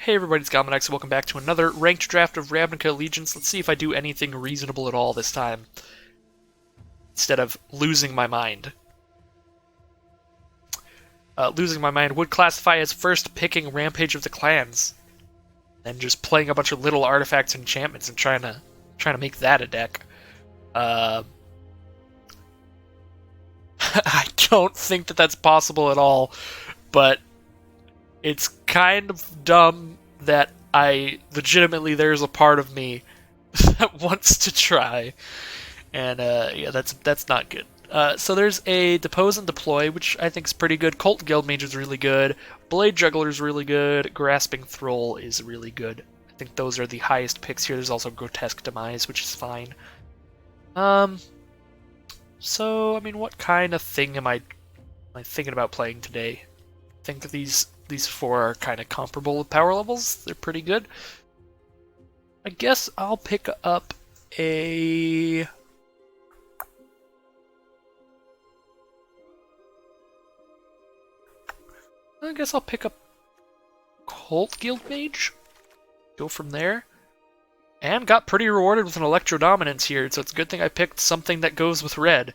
Hey everybody, it's Galmanex, and welcome back to another ranked draft of Ravnica Allegiance. Let's see if I do anything reasonable at all this time, instead of losing my mind. Losing my mind would classify as first picking Rampage of the Clans, and just playing a bunch of little artifacts and enchantments and trying to make that a deck. I don't think that that's possible at all, but it's kind of dumb that there's a part of me that wants to try, and yeah, that's not good. So there's a Depose and Deploy, which I think is pretty good. Cult Guildmage is really good. Blade Juggler is really good. Grasping Thrall is really good. I think those are the highest picks here. There's also Grotesque Demise, which is fine. So I mean, what kind of thing am I thinking about playing today? I think that these four are kind of comparable with power levels. They're pretty good. I guess I'll pick up a... I guess I'll pick up Cult Guildmage. Go from there. And got pretty rewarded with an Electro Dominance here, so it's a good thing I picked something that goes with red.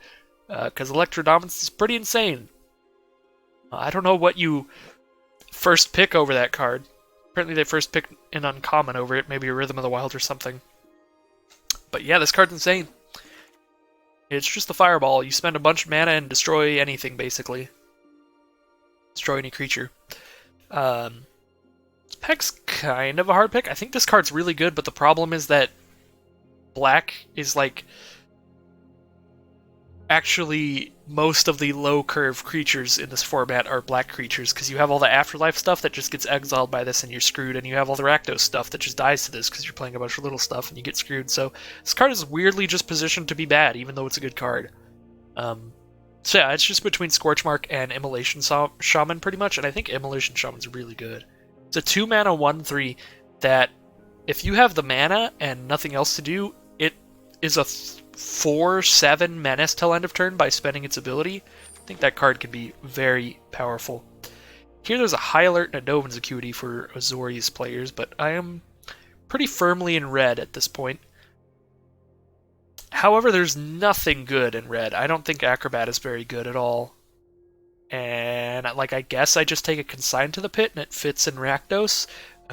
Because Electro Dominance is pretty insane. I don't know what you first pick over that card. Apparently they first picked an uncommon over it, maybe a Rhythm of the Wild or something. But yeah, this card's insane. It's just a fireball. You spend a bunch of mana and destroy anything, basically. Destroy any creature. This pick's kind of a hard pick. I think this card's really good, but the problem is that black is like... Actually, most of the low-curve creatures in this format are black creatures, because you have all the Afterlife stuff that just gets exiled by this and you're screwed, and you have all the Rakdos stuff that just dies to this because you're playing a bunch of little stuff and you get screwed. So this card is weirdly just positioned to be bad, even though it's a good card. So yeah, it's just between Scorchmark and Immolation Shaman, pretty much, and I think Immolation Shaman's really good. It's a 2-mana 1/3 that, if you have the mana and nothing else to do, it is a 4/7 menace till end of turn by spending its ability. I think that card can be very powerful. Here there's a High Alert and a Dovin's Acuity for Azorius players, but I am pretty firmly in red at this point. However, there's nothing good in red. I don't think Acrobat is very good at all. And I guess I just take a Consign to the Pit and it fits in Rakdos.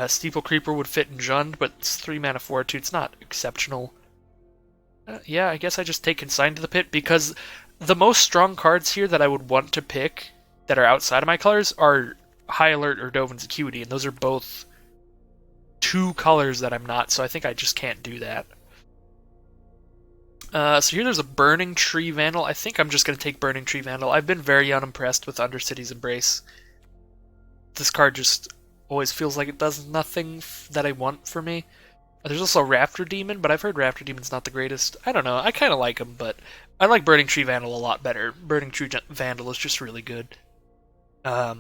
Steeple Creeper would fit in Jund, but it's 3 mana Fortitude. It's not exceptional. Yeah, I guess I just take Consign to the Pit, because the most strong cards here that I would want to pick that are outside of my colors are High Alert or Dovin's Acuity, and those are both 2 colors that I'm not, so I think I just can't do that. So here there's a Burning Tree Vandal. I think I'm just going to take Burning Tree Vandal. I've been very unimpressed with Undercity's Embrace. This card just always feels like it does nothing that I want for me. There's also Raptor Demon, but I've heard Raptor Demon's not the greatest. I don't know, I kind of like him, but I like Burning Tree Vandal a lot better. Burning Tree Vandal is just really good. Yeah,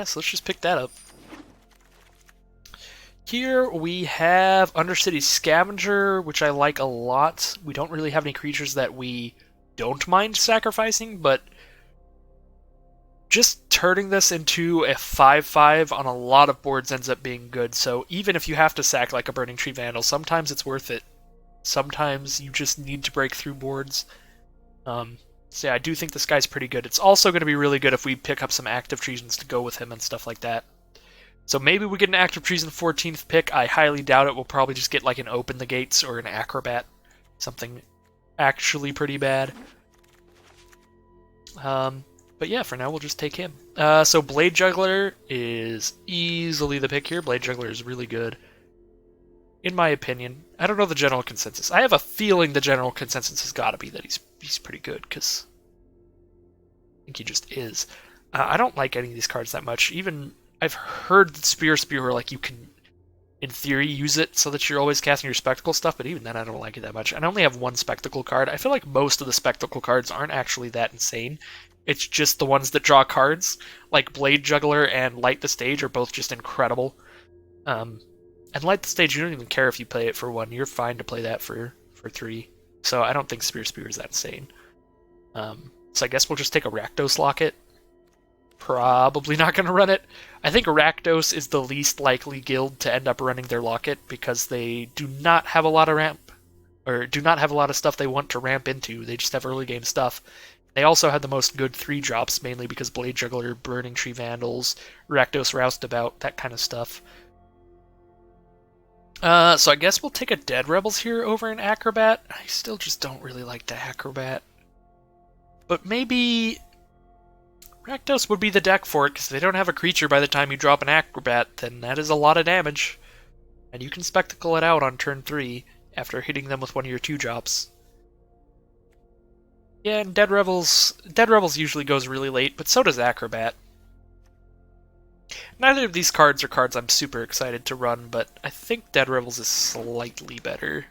so let's just pick that up. Here we have Undercity's Scavenger, which I like a lot. We don't really have any creatures that we don't mind sacrificing, but just turning this into a 5/5 on a lot of boards ends up being good. So even if you have to sack like a Burning Tree Vandal, sometimes it's worth it. Sometimes you just need to break through boards. So yeah, I do think this guy's pretty good. It's also going to be really good if we pick up some Active Treasons to go with him and stuff like that. So maybe we get an Active Treason 14th pick. I highly doubt it. We'll probably just get like an Open the Gates or an Acrobat. Something actually pretty bad. But yeah, for now we'll just take him. So Blade Juggler is easily the pick here. Blade Juggler is really good, in my opinion. I don't know the general consensus. I have a feeling the general consensus has got to be that he's pretty good, because I think he just is. I don't like any of these cards that much. Even I've heard that Spear, like, you can, in theory, use it so that you're always casting your Spectacle stuff, but even then I don't like it that much. And I only have 1 Spectacle card. I feel like most of the Spectacle cards aren't actually that insane. It's just the ones that draw cards, like Blade Juggler and Light the Stage are both just incredible. And Light the Stage, you don't even care if you play it for 1. You're fine to play that for 3. So I don't think Spear is that insane. So I guess we'll just take a Rakdos Locket. probably not going to run it. I think Rakdos is the least likely guild to end up running their Locket because they do not have a lot of ramp, or do not have a lot of stuff they want to ramp into. They just have early game stuff. They also had the most good 3-drops, mainly because Blade Juggler, Burning Tree Vandals, Rakdos Roustabout, that kind of stuff. So I guess we'll take a Dead Rebels here over an Acrobat. I still just don't really like the Acrobat. But maybe Rakdos would be the deck for it, because if they don't have a creature by the time you drop an Acrobat, then that is a lot of damage. And you can Spectacle it out on turn 3 after hitting them with one of your 2-drops. Yeah, and Dead Rebels usually goes really late, but so does Acrobat. Neither of these cards are cards I'm super excited to run, but I think Dead Rebels is slightly better.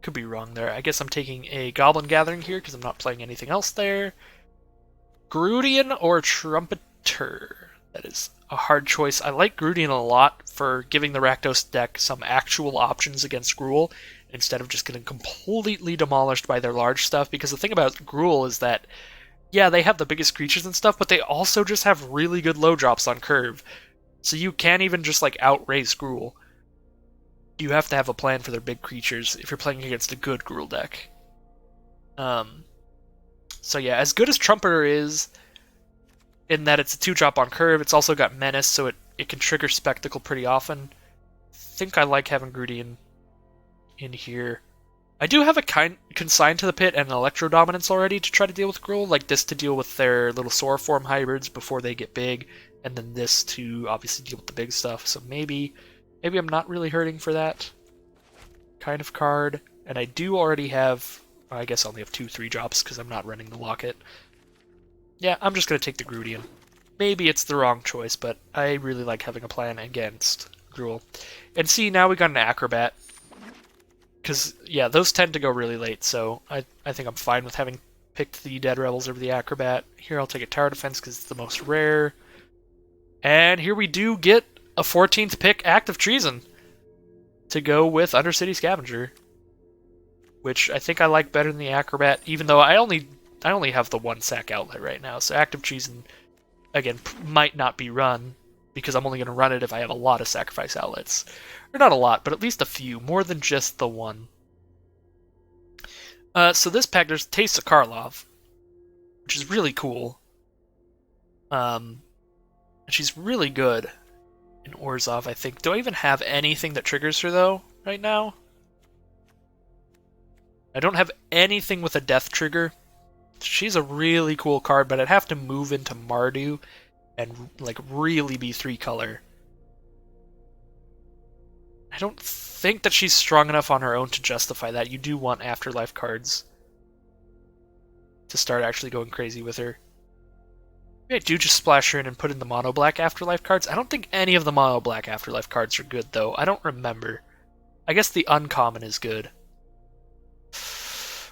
Could be wrong there. I guess I'm taking a Goblin Gathering here because I'm not playing anything else there. Grudian or Trumpeter? That is a hard choice. I like Grudian a lot for giving the Rakdos deck some actual options against Gruul, instead of just getting completely demolished by their large stuff, because the thing about Gruul is that, yeah, they have the biggest creatures and stuff, but they also just have really good low drops on curve. So you can't even just, like, outrace Gruul. You have to have a plan for their big creatures if you're playing against a good Gruul deck. So yeah, as good as Trumpeter is, in that it's a 2-drop on curve, it's also got Menace, so it can trigger Spectacle pretty often. I think I like having Grudian in here. I do have a Consign to the Pit and an Electro Dominance already to try to deal with Gruul, like this to deal with their little Sora form hybrids before they get big, and then this to obviously deal with the big stuff. So maybe I'm not really hurting for that kind of card. And I do already have, I guess I only have 2 3-drops because I'm not running the Locket. Yeah, I'm just going to take the Grudian. Maybe it's the wrong choice, but I really like having a plan against Gruul. And see, now we got an Acrobat. Because, yeah, those tend to go really late, so I think I'm fine with having picked the Dead Rebels over the Acrobat. Here I'll take a Tower Defense because it's the most rare. And here we do get a 14th pick, Act of Treason, to go with Undercity Scavenger, which I think I like better than the Acrobat, even though I only have the 1 sack outlet right now, so Act of Treason, again, might not be run, because I'm only going to run it if I have a lot of sacrifice outlets. Or not a lot, but at least a few, more than just the 1. So this pack, there's Taste of Karlov, which is really cool. And she's really good in Orzhov, I think. Do I even have anything that triggers her, though, right now? I don't have anything with a death trigger. She's a really cool card, but I'd have to move into Mardu and, like, really be 3-color. I don't think that she's strong enough on her own to justify that. You do want Afterlife cards to start actually going crazy with her. Maybe I do just splash her in and put in the mono black Afterlife cards. I don't think any of the mono black Afterlife cards are good, though. I don't remember. I guess the uncommon is good.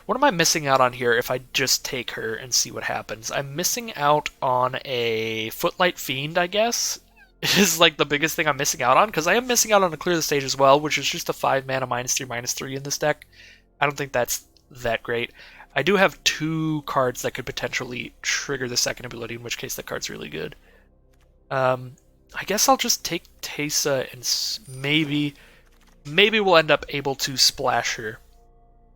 What am I missing out on here if I just take her and see what happens? I'm missing out on a Footlight Fiend, I guess, is like the biggest thing I'm missing out on, because I am missing out on a Clear the Stage as well, which is just a 5-mana -3/-3 in this deck. I don't think that's that great. I do have 2 cards that could potentially trigger the second ability, in which case that card's really good. I guess I'll just take Teysa and maybe we'll end up able to splash her.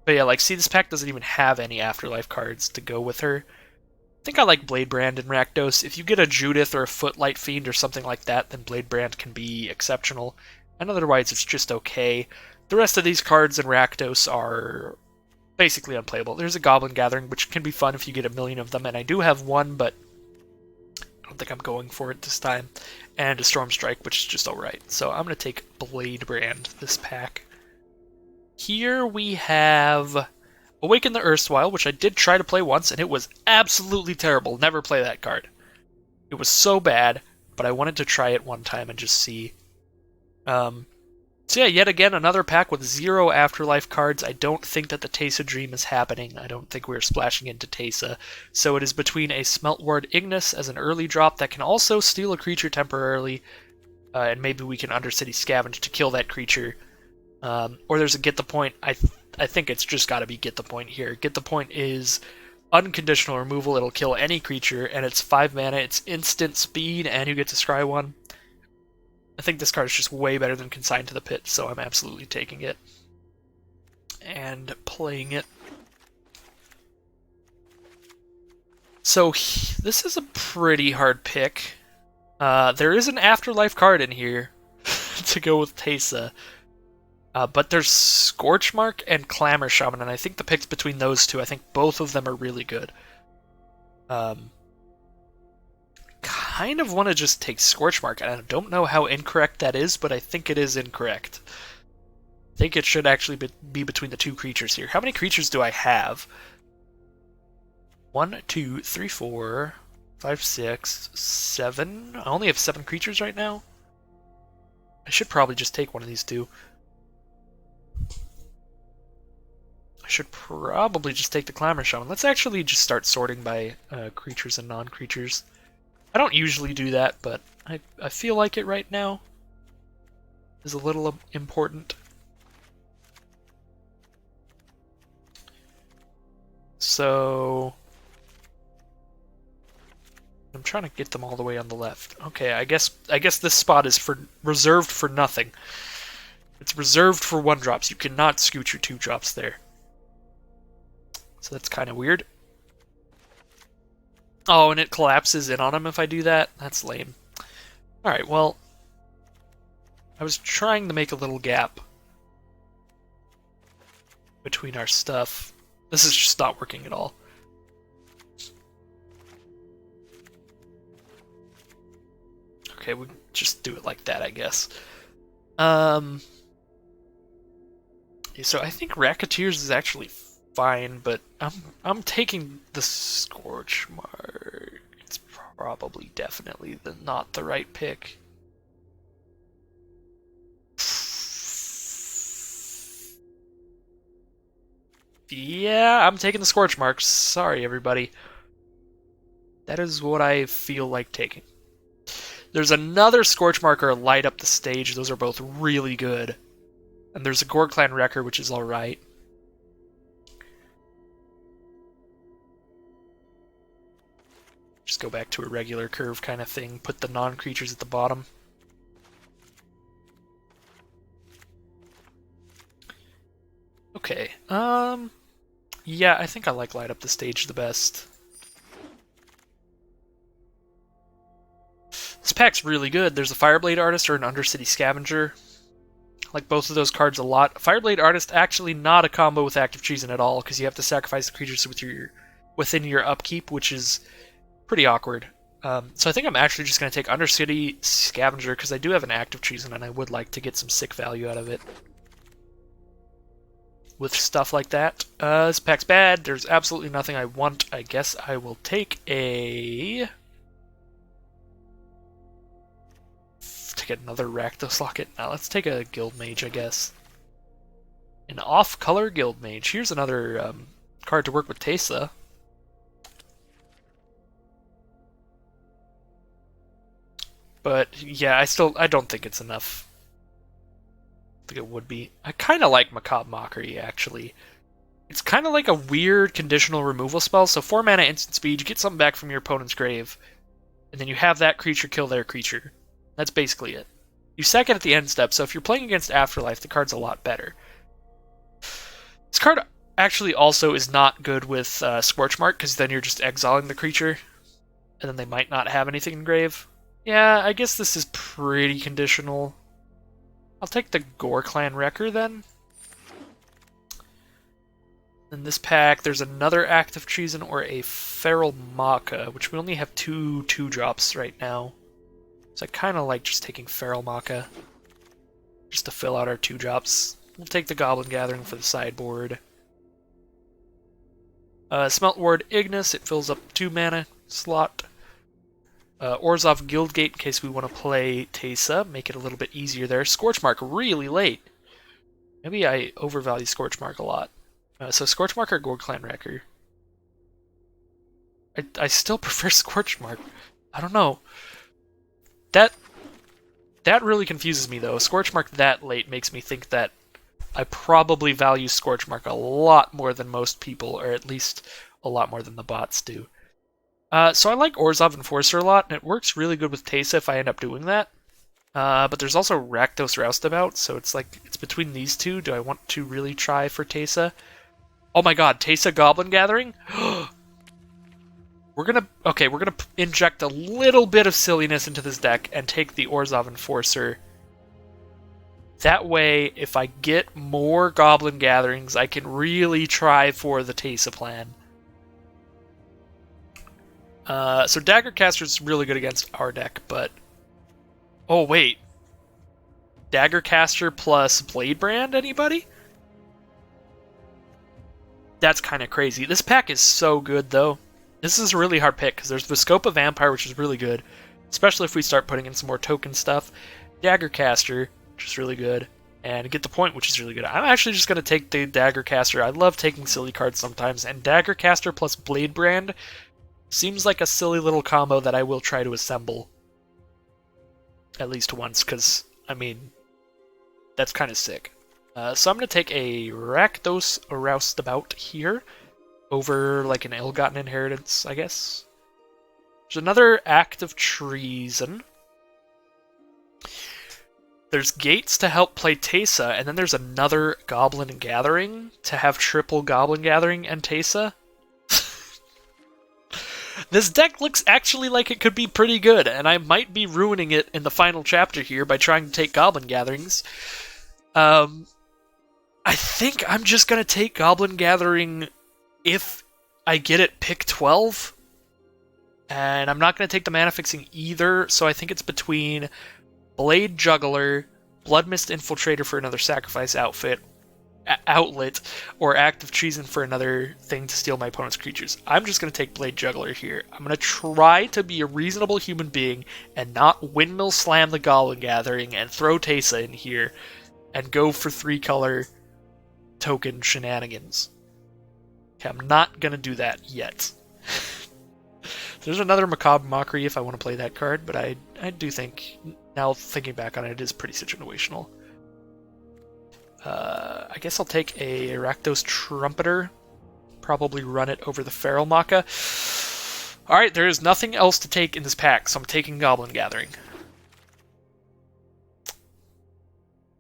But yeah, like, see, this pack doesn't even have any Afterlife cards to go with her. I think I like Bladebrand and Rakdos. If you get a Judith or a Footlight Fiend or something like that, then Bladebrand can be exceptional. And otherwise, it's just okay. The rest of these cards in Rakdos are basically unplayable. There's a Goblin Gathering, which can be fun if you get a million of them, and I do have 1, but I don't think I'm going for it this time. And a Storm Strike, which is just alright. So I'm going to take Bladebrand this pack. Here we have Awaken the Erstwhile, which I did try to play once, and it was absolutely terrible. Never play that card. It was so bad, but I wanted to try it one time and just see. So yeah, yet again, another pack with 0 Afterlife cards. I don't think that the Teysa Dream is happening. I don't think we're splashing into Teysa. So it is between a Smeltward Ignis as an early drop that can also steal a creature temporarily, and maybe we can Undercity Scavenge to kill that creature. Or there's a Get the Point. I think it's just got to be Get the Point here. Get the Point is unconditional removal, it'll kill any creature, and it's 5 mana, it's instant speed, and you get to scry 1. I think this card is just way better than Consigned to the Pit, so I'm absolutely taking it. And playing it. So this is a pretty hard pick. There is an Afterlife card in here to go with Teysa. But there's Scorchmark and Clamor Shaman, and I think the pick's between those two. I think both of them are really good. Kind of want to just take Scorchmark, and I don't know how incorrect that is, but I think it is incorrect. I think it should actually be between the two creatures here. How many creatures do I have? 1, 2, 3, 4, 5, 6, 7. I only have 7 creatures right now. I should probably just take one of these two. I should probably just take the Clamor Shaman. Let's actually just start sorting by creatures and non-creatures. I don't usually do that, but I feel like it right now is a little important. So I'm trying to get them all the way on the left. Okay, I guess this spot is reserved for nothing. It's reserved for 1-drops. You cannot scoot your 2-drops there. So that's kind of weird. Oh, and it collapses in on him if I do that? That's lame. Alright, well, I was trying to make a little gap between our stuff. This is just not working at all. Okay, we just do it like that, I guess. So I think Racketeers is actually fine, but I'm taking the Scorchmark. It's probably definitely not the right pick. Yeah, I'm taking the Scorchmark. Sorry, everybody. That is what I feel like taking. There's another Scorchmark or Light Up the Stage. Those are both really good. And there's a Gorgclan Wrecker, which is alright. Just go back to a regular curve kind of thing. Put the non-creatures at the bottom. Okay. Yeah, I think I like Light Up the Stage the best. This pack's really good. There's a Fireblade Artist or an Undercity Scavenger. I like both of those cards a lot. Fireblade Artist actually not a combo with Active Treason at all, because you have to sacrifice the creatures within your upkeep, which is pretty awkward. So I think I'm actually just going to take Undercity Scavenger, because I do have an Active Treason, and I would like to get some sick value out of it. With stuff like that. This pack's bad. There's absolutely nothing I want. I guess I will take a... Take another Rakdos Locket. Now let's take a Guild Mage, I guess. An off-color Guild Mage. Here's another card to work with Teysa. But yeah, I don't think it's enough. I think it would be. I kind of like Macabre Mockery, actually. It's kind of like a weird conditional removal spell. So 4 mana instant speed, you get something back from your opponent's grave, and then you have that creature kill their creature. That's basically it. You sack it at the end step, so if you're playing against Afterlife, the card's a lot better. This card actually also is not good with Scorchmark, because then you're just exiling the creature, and then they might not have anything in grave. Yeah, I guess this is pretty conditional. I'll take the Gorgclan Wrecker then. In this pack, there's another Active Treason or a Feral Maca, which we only have 2 2-drops right now. So I kind of like just taking Feral Maca, just to fill out our 2-drops. We'll take the Goblin Gathering for the sideboard. Smelt Ward Ignis, it fills up 2 mana slot. Orzhov Guildgate in case we want to play Teysa, make it a little bit easier there. Scorchmark really late. Maybe I overvalue Scorchmark a lot. So Scorchmark or Gorgclan Wrecker? I still prefer Scorchmark. I don't know. That really confuses me, though. Scorchmark that late makes me think that I probably value Scorchmark a lot more than most people, or at least a lot more than the bots do. So I like Orzhov Enforcer a lot, and it works really good with Teysa if I end up doing that. But there's also Rakdos Roustabout, so it's like, it's between these two. Do I want to really try for Teysa? Oh my god, Teysa Goblin Gathering? We're gonna inject a little bit of silliness into this deck and take the Orzhov Enforcer. That way, if I get more Goblin Gatherings, I can really try for the Teysa plan. So Daggercaster is really good against our deck, but... Oh, wait. Daggercaster plus Bladebrand, anybody? That's kind of crazy. This pack is so good, though. This is a really hard pick, because there's Viscopa Vampire, which is really good, especially if we start putting in some more token stuff. Daggercaster, which is really good, and Get the Point, which is really good. I'm actually just going to take the Daggercaster. I love taking silly cards sometimes, and Daggercaster plus Bladebrand seems like a silly little combo that I will try to assemble at least once, because, I mean, that's kind of sick. So I'm going to take a Rakdos Roustabout here over, like, an Ill-Gotten Inheritance, I guess. There's another Act of Treason. There's Gates to help play Teysa, and then there's another Goblin Gathering to have triple Goblin Gathering and Teysa. This deck looks actually like it could be pretty good, and I might be ruining it in the final chapter here by trying to take Goblin Gatherings. I think I'm just going to take Goblin Gathering if I get it pick 12. And I'm not going to take the mana fixing either, so I think it's between Blade Juggler, Bloodmist Infiltrator for another sacrifice outlet, or Act of Treason for another thing to steal my opponent's creatures. I'm just going to take Blade Juggler here. I'm going to try to be a reasonable human being and not Windmill Slam the Goblin Gathering and throw Teysa in here and go for 3-color token shenanigans. Okay, I'm not going to do that yet. There's another Macabre Mockery if I want to play that card, but I do think, now thinking back on it, it is pretty situational. I guess I'll take a Rakdos Trumpeter. Probably run it over the Feral Maca. Alright, there is nothing else to take in this pack, so I'm taking Goblin Gathering.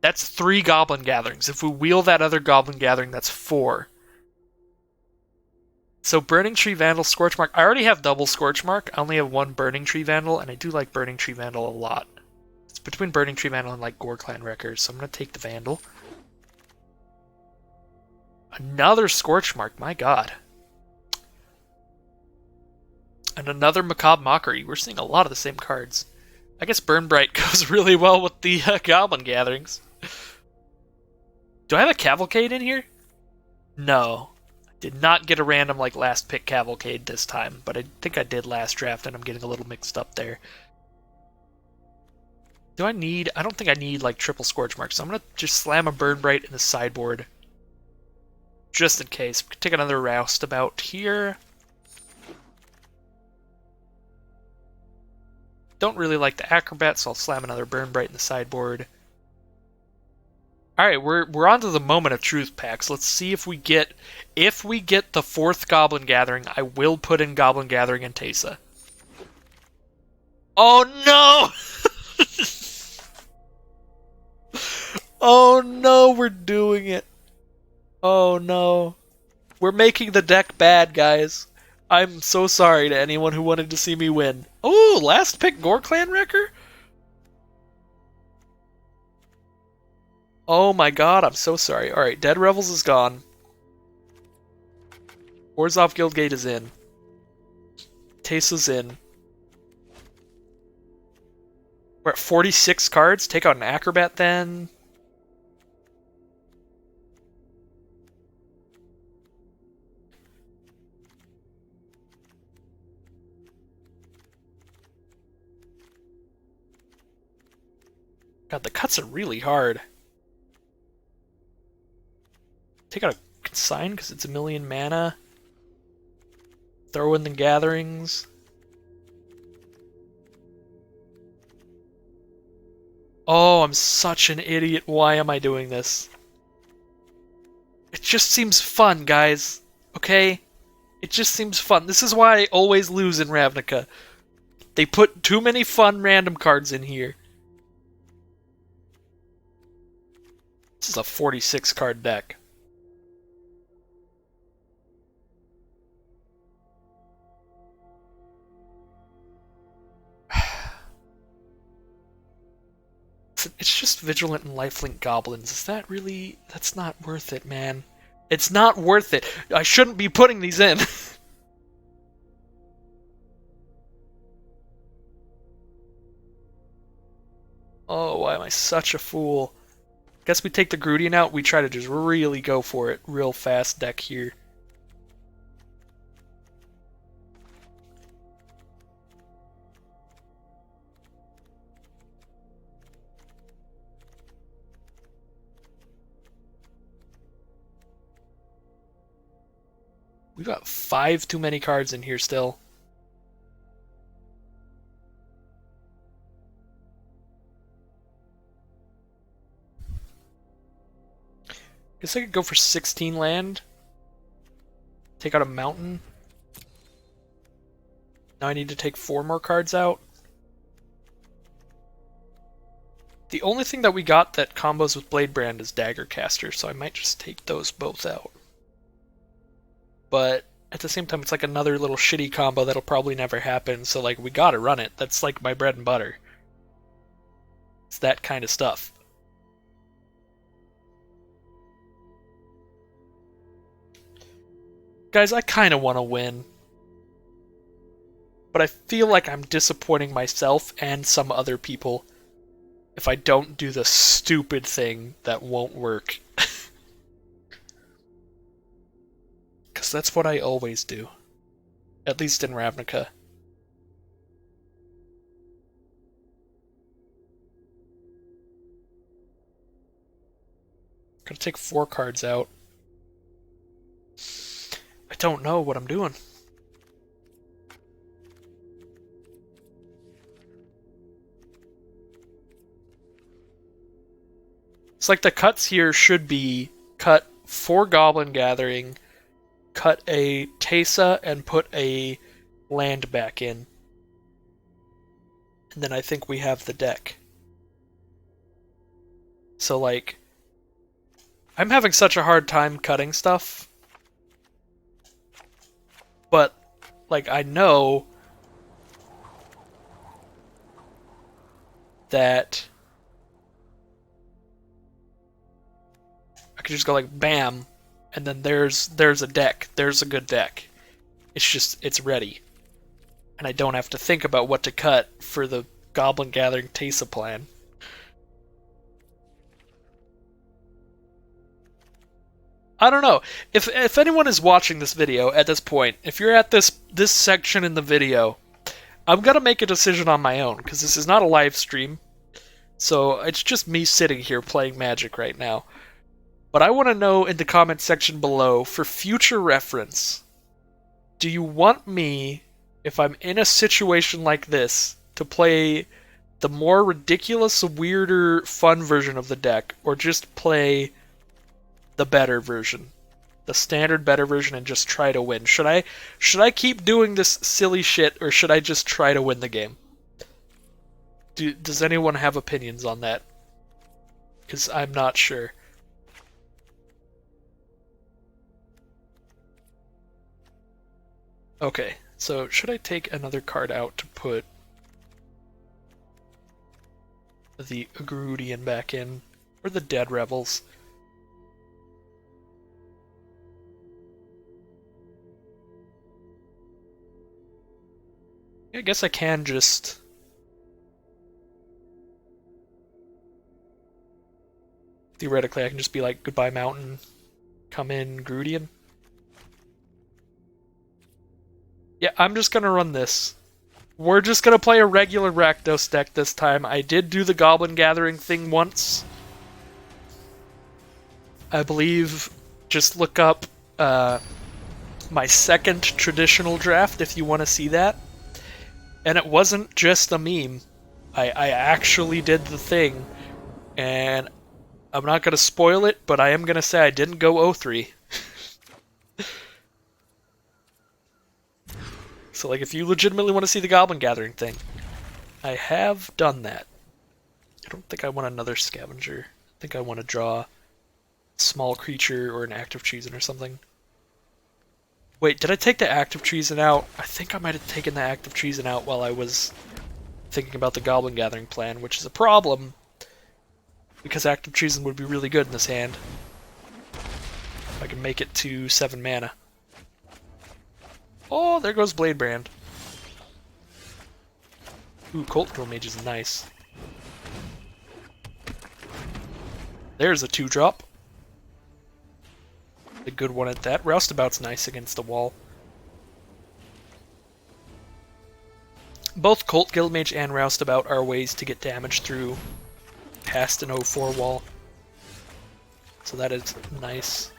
That's 3 Goblin Gatherings. If we wheel that other Goblin Gathering, that's 4. So Burning Tree Vandal, Scorchmark. I already have double Scorchmark. I only have 1 Burning Tree Vandal, and I do like Burning Tree Vandal a lot. It's between Burning Tree Vandal and like Gore Clan Wreckers, so I'm going to take the Vandal. Another Scorchmark, my god. And another Macabre Mockery. We're seeing a lot of the same cards. I guess Burn Bright goes really well with the Goblin Gatherings. Do I have a Cavalcade in here? No. I did not get a random like last pick Cavalcade this time, but I think I did last draft and I'm getting a little mixed up there. Do I need... I don't think I need like triple Scorchmark, so I'm going to just slam a Burn Bright in the sideboard. Just in case. We can take another Roustabout here. Don't really like the Acrobat, so I'll slam another Burn Bright in the sideboard. Alright, we're on to the moment of truth packs. Let's see if we get the 4th Goblin Gathering. I will put in Goblin Gathering and Teysa. Oh no! Oh no, we're doing it. Oh no. We're making the deck bad, guys. I'm so sorry to anyone who wanted to see me win. Oh, last pick Gore Clan Wrecker? Oh my god, I'm so sorry. Alright, Dead Revels is gone. Orzhov Guildgate is in. Teysa's in. We're at 46 cards. Take out an Acrobat then. God, the cuts are really hard. Take out a Consign because it's 1,000,000 mana. Throw in the Gatherings. Oh, I'm such an idiot. Why am I doing this? It just seems fun, guys. Okay? It just seems fun. This is why I always lose in Ravnica. They put too many fun random cards in here. This is a 46 card deck. It's just Vigilant and Lifelink Goblins. Is that really... That's not worth it, man. It's not worth it. I shouldn't be putting these in. Oh, why am I such a fool? Guess we take the Grudian out. We try to just really go for it. Real fast deck here. We've got 5 too many cards in here still. Guess I could go for 16 land. Take out a mountain. Now I need to take 4 more cards out. The only thing that we got that combos with Bladebrand is Daggercaster, so I might just take those both out. But at the same time, it's like another little shitty combo that'll probably never happen, so like, we gotta run it. That's like my bread and butter. It's that kind of stuff. Guys, I kind of want to win. But I feel like I'm disappointing myself and some other people if I don't do the stupid thing that won't work. Because that's what I always do. At least in Ravnica. Gotta take 4 cards out. I don't know what I'm doing. It's like the cuts here should be cut 4 Goblin Gathering, cut a Teysa, and put a land back in. And then I think we have the deck. So like, I'm having such a hard time cutting stuff. But, like, I know that I could just go like bam, and then there's a deck. There's a good deck. It's just, it's ready. And I don't have to think about what to cut for the Goblin Gathering Teysa plan. I don't know. If anyone is watching this video at this point, if you're at this section in the video, I'm gonna make a decision on my own, because this is not a live stream. So it's just me sitting here playing Magic right now. But I want to know in the comment section below, for future reference, do you want me, if I'm in a situation like this, to play the more ridiculous, weirder, fun version of the deck, or just play the better version, the standard better version, and just try to win? Should I keep doing this silly shit, or should I just try to win the game? Does anyone have opinions on that? Because I'm not sure. Okay, so should I take another card out to put the Grudian back in, or the Dead Rebels? I guess I can just... Theoretically, I can just be like, goodbye mountain, come in Grudian. Yeah, I'm just gonna run this. We're just gonna play a regular Rakdos deck this time. I did do the Goblin Gathering thing once. I believe, just look up my second traditional draft if you want to see that. And it wasn't just a meme. I actually did the thing. And I'm not going to spoil it, but I am going to say I didn't go 0-3. So, like, if you legitimately want to see the Goblin Gathering thing, I have done that. I don't think I want another Scavenger. I think I want to draw a small creature or an Active Treason or something. Wait, did I take the Active Treason out? I think I might have taken the Active Treason out while I was thinking about the Goblin Gathering plan, which is a problem, because Active Treason would be really good in this hand. If I can make it to 7 mana. Oh, there goes Bladebrand. Ooh, Cult Drill Mage is nice. There's a 2-drop. A good one at that. Roustabout's nice against the wall. Both Cult Guildmage and Roustabout are ways to get damage through past an 0-4 wall. So that is nice.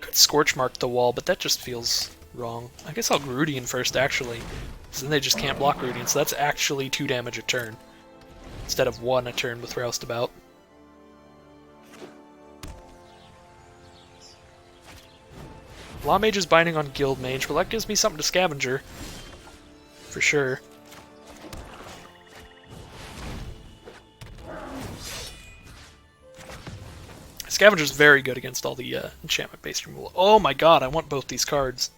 Could Scorch Mark the wall, but that just feels wrong. I guess I'll Grudian first, actually. Because then they just can't block Grudian, so that's actually 2 damage a turn. Instead of 1 a turn with Roustabout. Law Mage is binding on Guild Mage, but that gives me something to Scavenger. For sure. Scavenger's very good against all the enchantment-based removal. Oh my god, I want both these cards.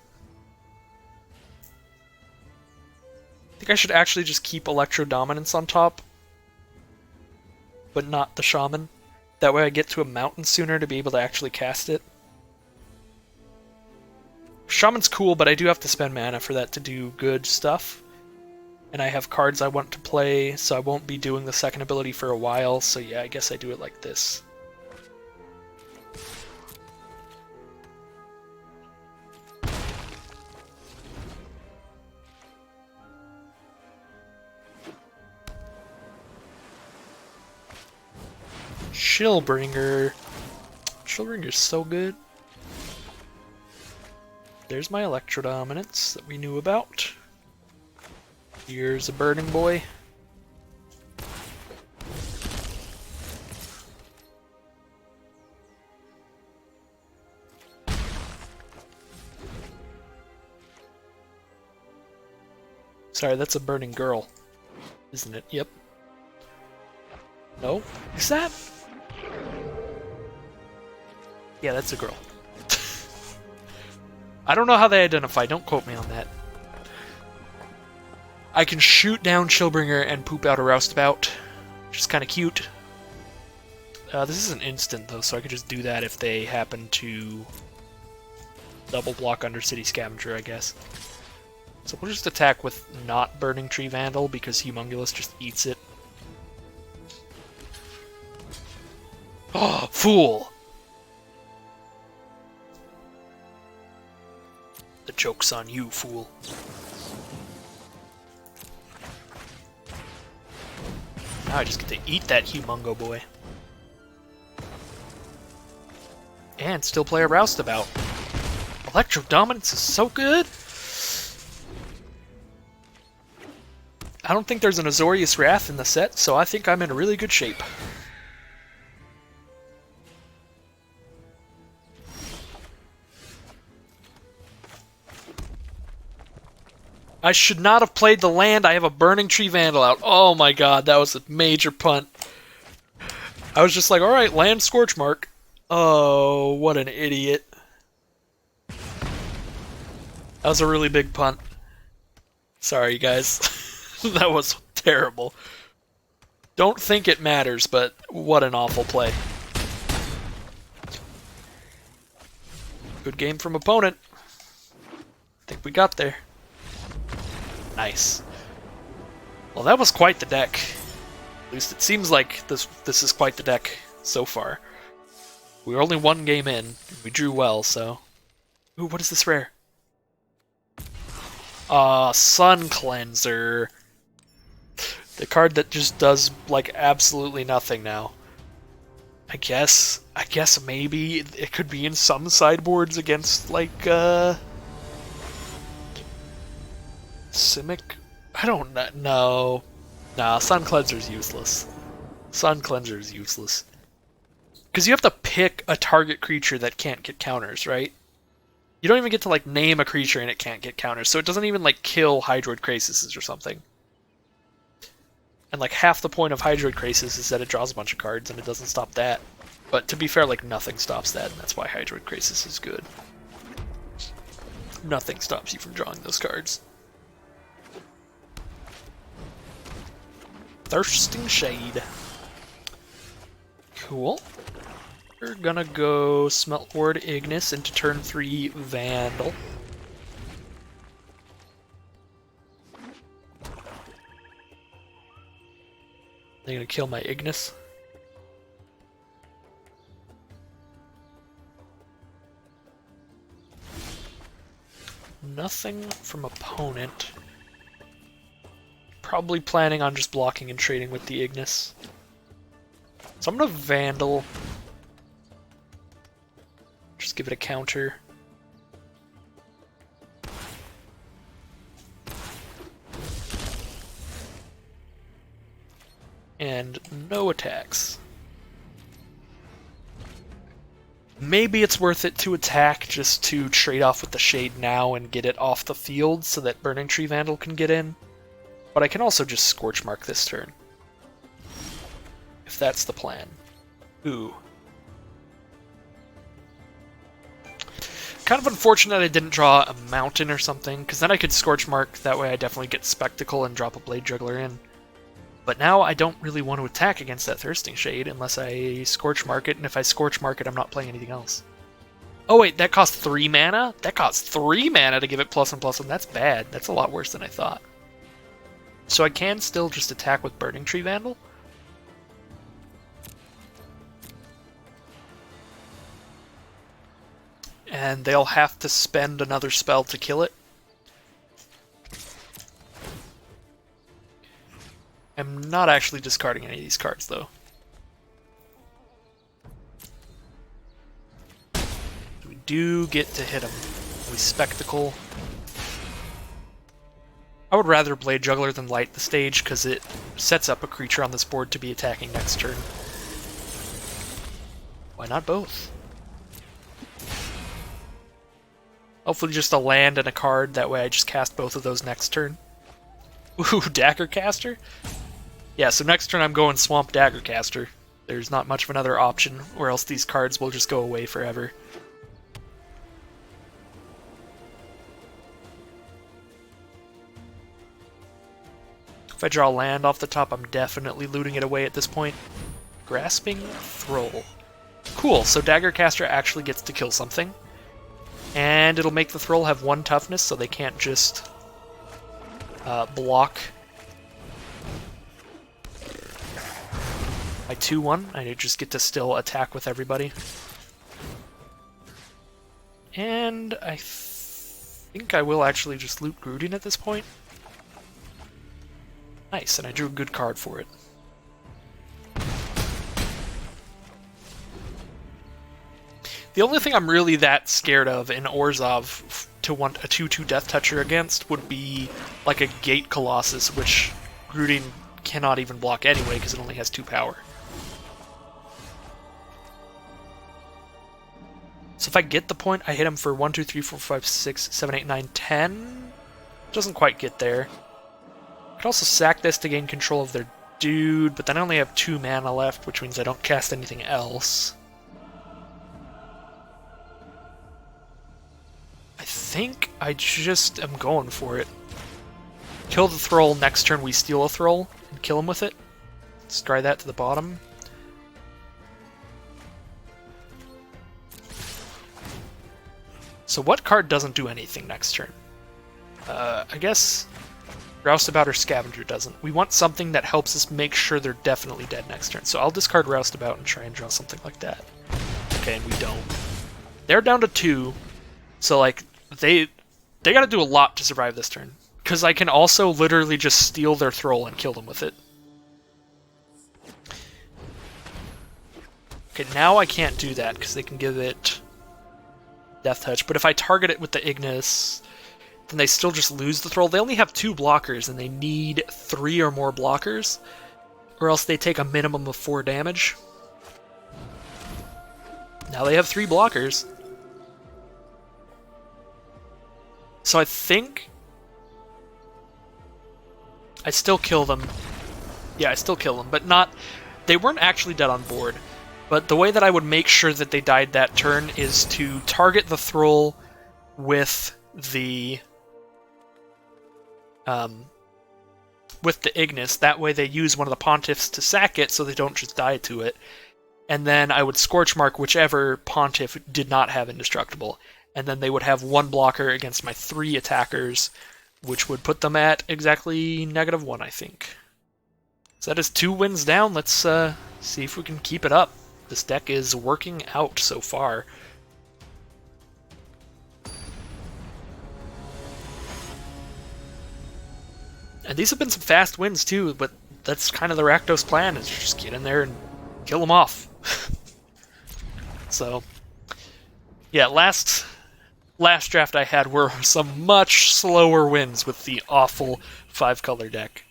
I think I should actually just keep Electro Dominance on top, but not the Shaman. That way I get to a mountain sooner to be able to actually cast it. Shaman's cool, but I do have to spend mana for that to do good stuff. And I have cards I want to play, so I won't be doing the second ability for a while, so yeah, I guess I do it like this. Chillbringer. Chillbringer's so good. There's my Electro Dominance that we knew about. Here's a Burning Boy. Sorry, that's a Burning Girl, isn't it? Yep. No? Is that? Yeah, that's a girl. I don't know how they identify, don't quote me on that. I can shoot down Chillbringer and poop out a Roustabout, which is kind of cute. This is an instant, though, so I could just do that if they happen to double block Undercity Scavenger, I guess. So we'll just attack with not Burning Tree Vandal, because Humongulus just eats it. Oh, fool! The joke's on you, fool. Now I just get to eat that Humongo boy. And still play a Roustabout. Electro Dominance is so good! I don't think there's an Azorius Wrath in the set, so I think I'm in really good shape. I should not have played the land. I have a Burning Tree Vandal out. Oh my god, that was a major punt. I was just like, alright, land Scorch Mark. Oh, what an idiot. That was a really big punt. Sorry, guys. That was terrible. Don't think it matters, but what an awful play. Good game from opponent. I think we got there. Nice. Well, that was quite the deck. At least it seems like this is quite the deck so far. We were only 1 game in. We drew well, so... Ooh, what is this rare? Sun Cleanser. The card that just does, like, absolutely nothing now. I guess maybe it could be in some sideboards against, like, Simic? I don't know. Nah, Sun Cleanser's useless. Sun Cleanser's useless. Because you have to pick a target creature that can't get counters, right? You don't even get to like name a creature and it can't get counters, so it doesn't even like kill Hydroid Krasis or something. And like half the point of Hydroid Krasis is that it draws a bunch of cards and it doesn't stop that. But to be fair, like nothing stops that, and that's why Hydroid Krasis is good. Nothing stops you from drawing those cards. Thirsting Shade. Cool. We're gonna go Smelt Ward Ignis into turn 3 Vandal. They're gonna kill my Ignis. Nothing from opponent. Probably planning on just blocking and trading with the Ignis. So I'm gonna Vandal. Just give it a counter. And no attacks. Maybe it's worth it to attack just to trade off with the Shade now and get it off the field so that Burning Tree Vandal can get in. But I can also just Scorch Mark this turn. If that's the plan. Ooh. Kind of unfortunate I didn't draw a Mountain or something, because then I could Scorch Mark, that way I definitely get Spectacle and drop a Blade Juggler in. But now I don't really want to attack against that Thirsting Shade unless I Scorch Mark it, and if I Scorch Mark it, I'm not playing anything else. Oh wait, that costs 3 mana? That costs 3 mana to give it plus and, that's bad. That's a lot worse than I thought. So I can still just attack with Burning Tree Vandal? And they'll have to spend another spell to kill it. I'm not actually discarding any of these cards, though. We do get to hit him. We Spectacle. I would rather Blade Juggler than Light the Stage, because it sets up a creature on this board to be attacking next turn. Why not both? Hopefully just a land and a card, that way I just cast both of those next turn. Ooh, Dagger Caster? Yeah, so next turn I'm going Swamp Dagger Caster. There's not much of another option, or else these cards will just go away forever. If I draw land off the top, I'm definitely looting it away at this point. Grasping Thrall. Cool, so Dagger Caster actually gets to kill something. And it'll make the Thrall have 1 toughness, so they can't just block my 2-1. I just get to still attack with everybody. And I think I will actually just loot Grudin at this point. Nice, and I drew a good card for it. The only thing I'm really that scared of in Orzhov to want a 2/2 Death Toucher against would be like a Gate Colossus, which Grudin cannot even block anyway because it only has 2 power. So if I get the point, I hit him for 1, 2, 3, 4, 5, 6, 7, 8, 9, 10. Doesn't quite get there. I could also sack this to gain control of their dude, but then I only have 2 mana left, which means I don't cast anything else. I think I just am going for it. Kill the Thrall, next turn we steal a Thrall and kill him with it. Let's try that to the bottom. So what card doesn't do anything next turn? I guess Roustabout or Scavenger doesn't. We want something that helps us make sure they're definitely dead next turn. So I'll discard Roustabout and try and draw something like that. Okay, and we don't. They're down to 2, so like they gotta do a lot to survive this turn. Because I can also literally just steal their Thrall and kill them with it. Okay, now I can't do that because they can give it Death Touch, but if I target it with the Ignis, then they still just lose the Thrall. They only have 2 blockers, and they need 3 or more blockers, or else they take a minimum of 4 damage. Now they have 3 blockers. So I think I still kill them. Yeah, I still kill them, but not... They weren't actually dead on board. But the way that I would make sure that they died that turn is to target the Thrall with the Ignis. That way they use one of the Pontiffs to sack it so they don't just die to it. And then I would Scorch Mark whichever Pontiff did not have Indestructible. And then they would have one blocker against my 3 attackers, which would put them at exactly -1, I think. So that is 2 wins down. Let's see if we can keep it up. This deck is working out so far. And these have been some fast wins too, but that's kind of the Rakdos plan, is just get in there and kill them off. So, yeah, last draft I had were some much slower wins with the awful 5-color deck.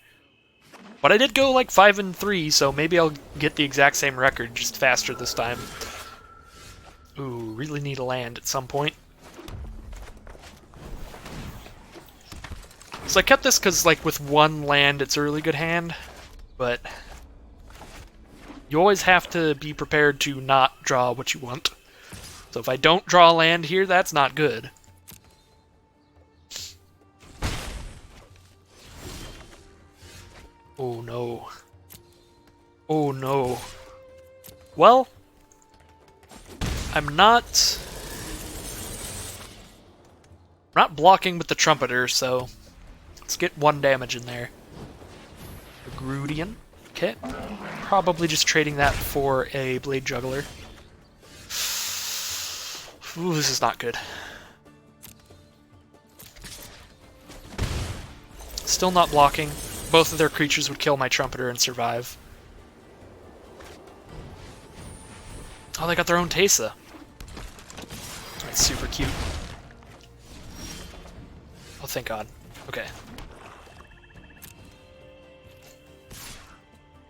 But I did go like 5-3, so maybe I'll get the exact same record, just faster this time. Ooh, really need a land at some point. So I kept this because, like, with 1 land, it's a really good hand, but you always have to be prepared to not draw what you want. So if I don't draw a land here, that's not good. Oh no. Oh no. Well, I'm not blocking with the Trumpeter, so let's get 1 damage in there. A Grudian. Okay. Probably just trading that for a Blade Juggler. Ooh, this is not good. Still not blocking. Both of their creatures would kill my Trumpeter and survive. Oh, they got their own Teysa. That's super cute. Oh, thank God. Okay.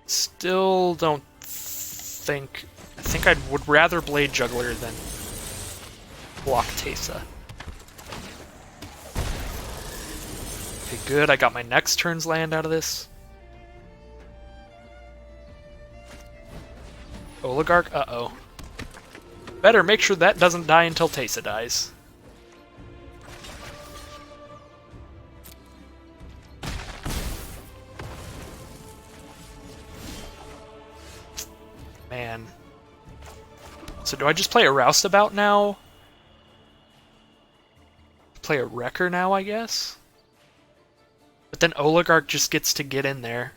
Still don't think... I think I would rather Blade Juggler than block Teysa. Okay, good. I got my next turn's land out of this. Oligarch? Uh-oh. Better make sure that doesn't die until Teysa dies. Man. So do I just play a Roustabout now? Play a Wrecker now, I guess? But then Oligarch just gets to get in there.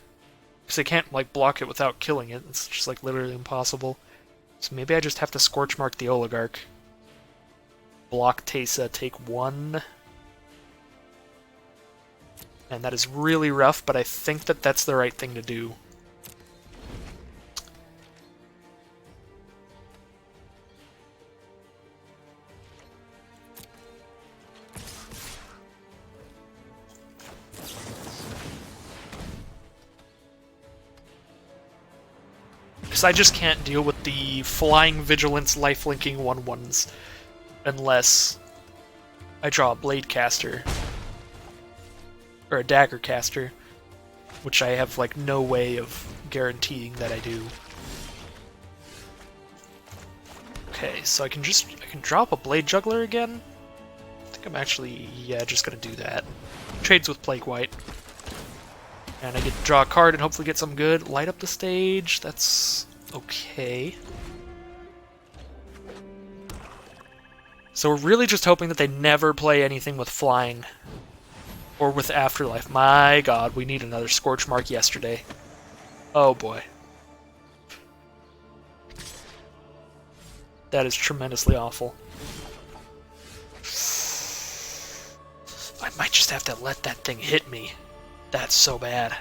Because I can't, like, block it without killing it. It's just, like, literally impossible. So maybe I just have to Scorch Mark the Oligarch. Block Teysa, take 1. And that is really rough, but I think that that's the right thing to do. Because I just can't deal with the Flying Vigilance lifelinking 1/1s unless I draw a Blade Caster. Or a Dagger Caster. Which I have, like, no way of guaranteeing that I do. Okay, so I can drop a Blade Juggler again? I think I'm actually, yeah, just gonna do that. Trades with Plague White. And I get to draw a card and hopefully get some good. Light up the stage, that's okay. So we're really just hoping that they never play anything with flying. Or with Afterlife. My God, we need another Scorch Mark yesterday. Oh boy. That is tremendously awful. I might just have to let that thing hit me. That's so bad.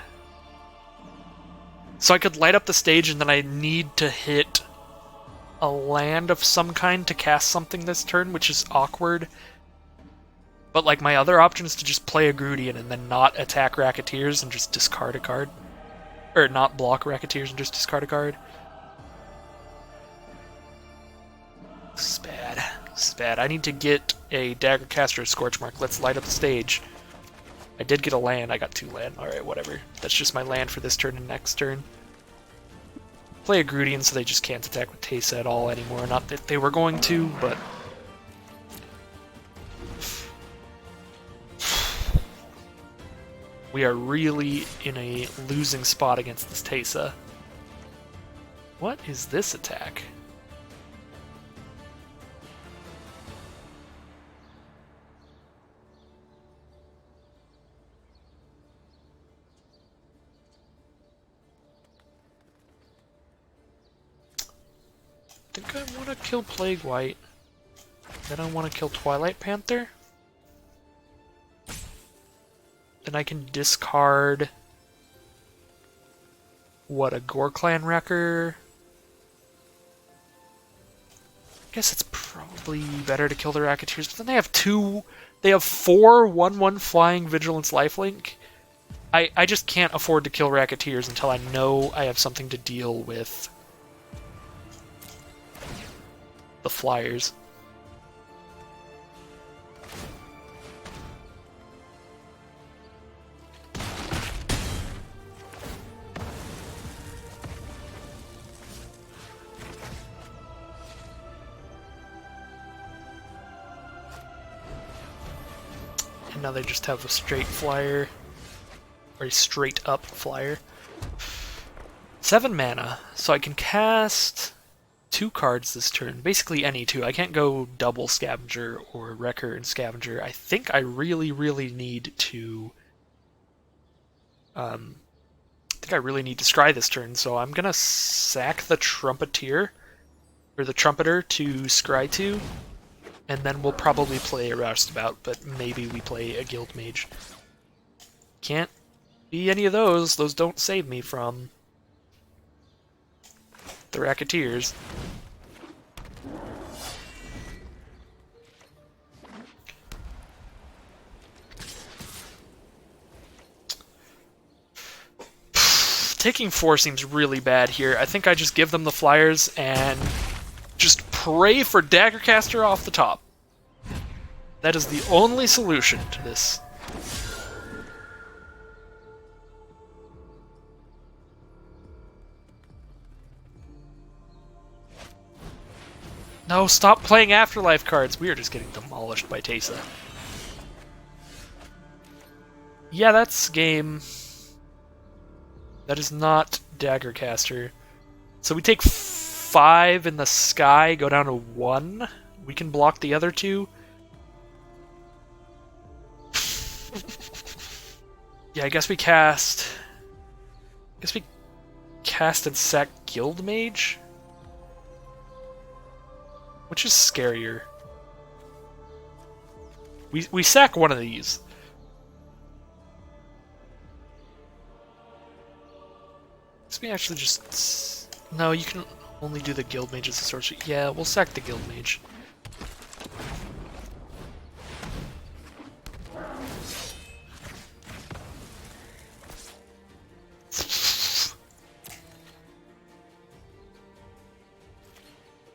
So I could light up the stage and then I need to hit a land of some kind to cast something this turn, which is awkward. But like my other option is to just play a Grudian and then not attack Racketeers and just discard a card. Or not block Racketeers and just discard a card. This is bad. This is bad. I need to get a Daggercaster or Scorchmark. Let's light up the stage. I did get a land. I got 2 land. Alright, whatever. That's just my land for this turn and next turn. Play a Grudian so they just can't attack with Teysa at all anymore. Not that they were going to, but... we are really in a losing spot against this Teysa. What is this attack? I think I want to kill Plague White. Then I want to kill Twilight Panther. Then I can discard... what, a Gore Clan Wrecker? I guess it's probably better to kill the Racketeers, but then they have 4 1/1 flying Vigilance Lifelink. I just can't afford to kill Racketeers until I know I have something to deal with the Flyers. And now they just have a straight flyer, or a straight up flyer. 7 mana, so I can cast 2 cards this turn. Basically any 2. I can't go double Scavenger or Wrecker and Scavenger. I think I really, really need to... scry this turn, so I'm gonna sack the Trumpeter, or the Trumpeter to scry 2, and then we'll probably play a Roustabout, but maybe we play a Guild Mage. Can't be any of those. Those don't save me from the Racketeers. Taking 4 seems really bad here. I think I just give them the Flyers and just pray for Daggercaster off the top. That is the only solution to this. No, stop playing Afterlife cards. We are just getting demolished by Teysa. Yeah, that's game. That is not Daggercaster. So we take 5 in the sky, go down to 1. We can block the other 2. Yeah, I guess we cast... and sack Guild Mage? Which is scarier? We sack one of these. Let's me actually just... No, you can only do the Guild Mage as a sorcery. Yeah, we'll sack the Guild Mage.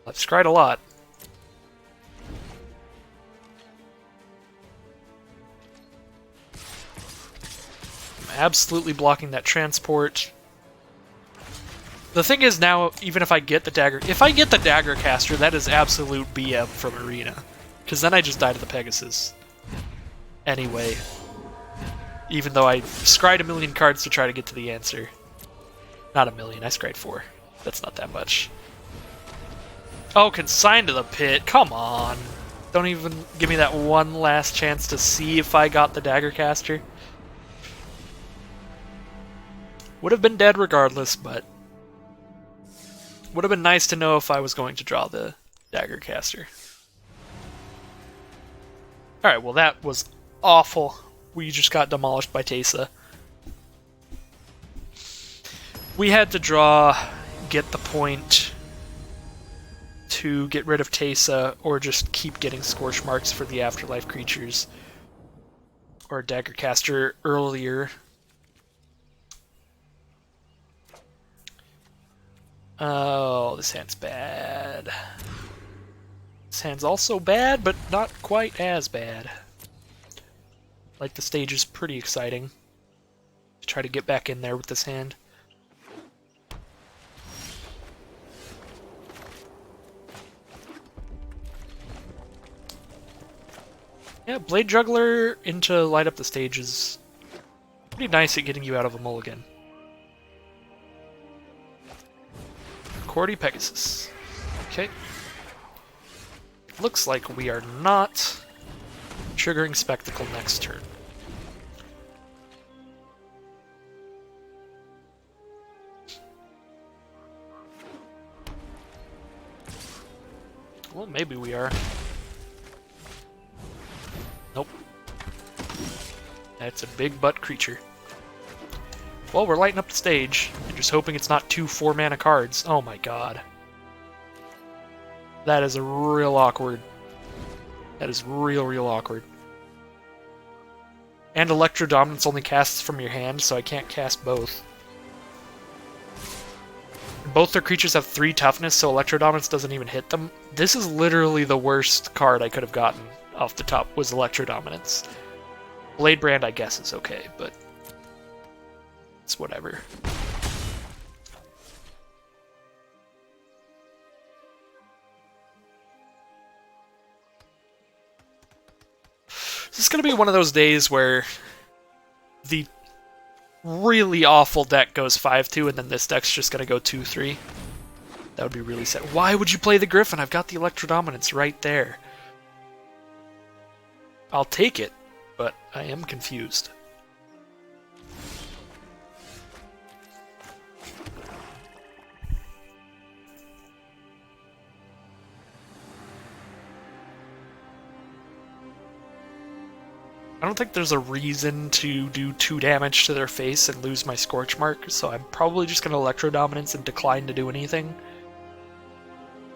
I've scryed a lot. I'm absolutely blocking that transport. The thing is now, even if I get the Daggercaster, that is absolute BM from Arena. Because then I just die to the Pegasus. Anyway. Even though I scryed a million cards to try to get to the answer. Not a million, I scryed 4. That's not that much. Oh, consign to the pit, come on. Don't even give me that one last chance to see if I got the Daggercaster. Would have been dead regardless, but... would have been nice to know if I was going to draw the Daggercaster. Alright, well that was awful. We just got demolished by Teysa. We had to draw, get the point to get rid of Teysa, or just keep getting Scorch Marks for the Afterlife creatures. Or Daggercaster earlier. Oh, this hand's bad. This hand's also bad, but not quite as bad. Like, the stage is pretty exciting. Try to get back in there with this hand. Yeah, Blade Juggler into light up the stage is pretty nice at getting you out of a mulligan. Cordy Pegasus. Okay. Looks like we are not triggering Spectacle next turn. Well, maybe we are. Nope. That's a big butt creature. Well, we're lighting up the stage, and just hoping it's not 2 4-mana cards. Oh my god. That is a real awkward. That is real awkward. And Electro Dominance only casts from your hand, so I can't cast both. Both their creatures have 3 toughness, so Electro Dominance doesn't even hit them. This is literally the worst card I could have gotten off the top, was Electro Dominance. Blade Brand, I guess, is okay, but it's whatever. This is going to be one of those days where the really awful deck goes 5-2, and then this deck's just going to go 2-3. That would be really sad. Why would you play the Griffin? I've got the Electro Dominance right there. I'll take it, but I am confused. I don't think there's a reason to do 2 damage to their face and lose my Scorch Mark, so I'm probably just going to Electro Dominance and decline to do anything.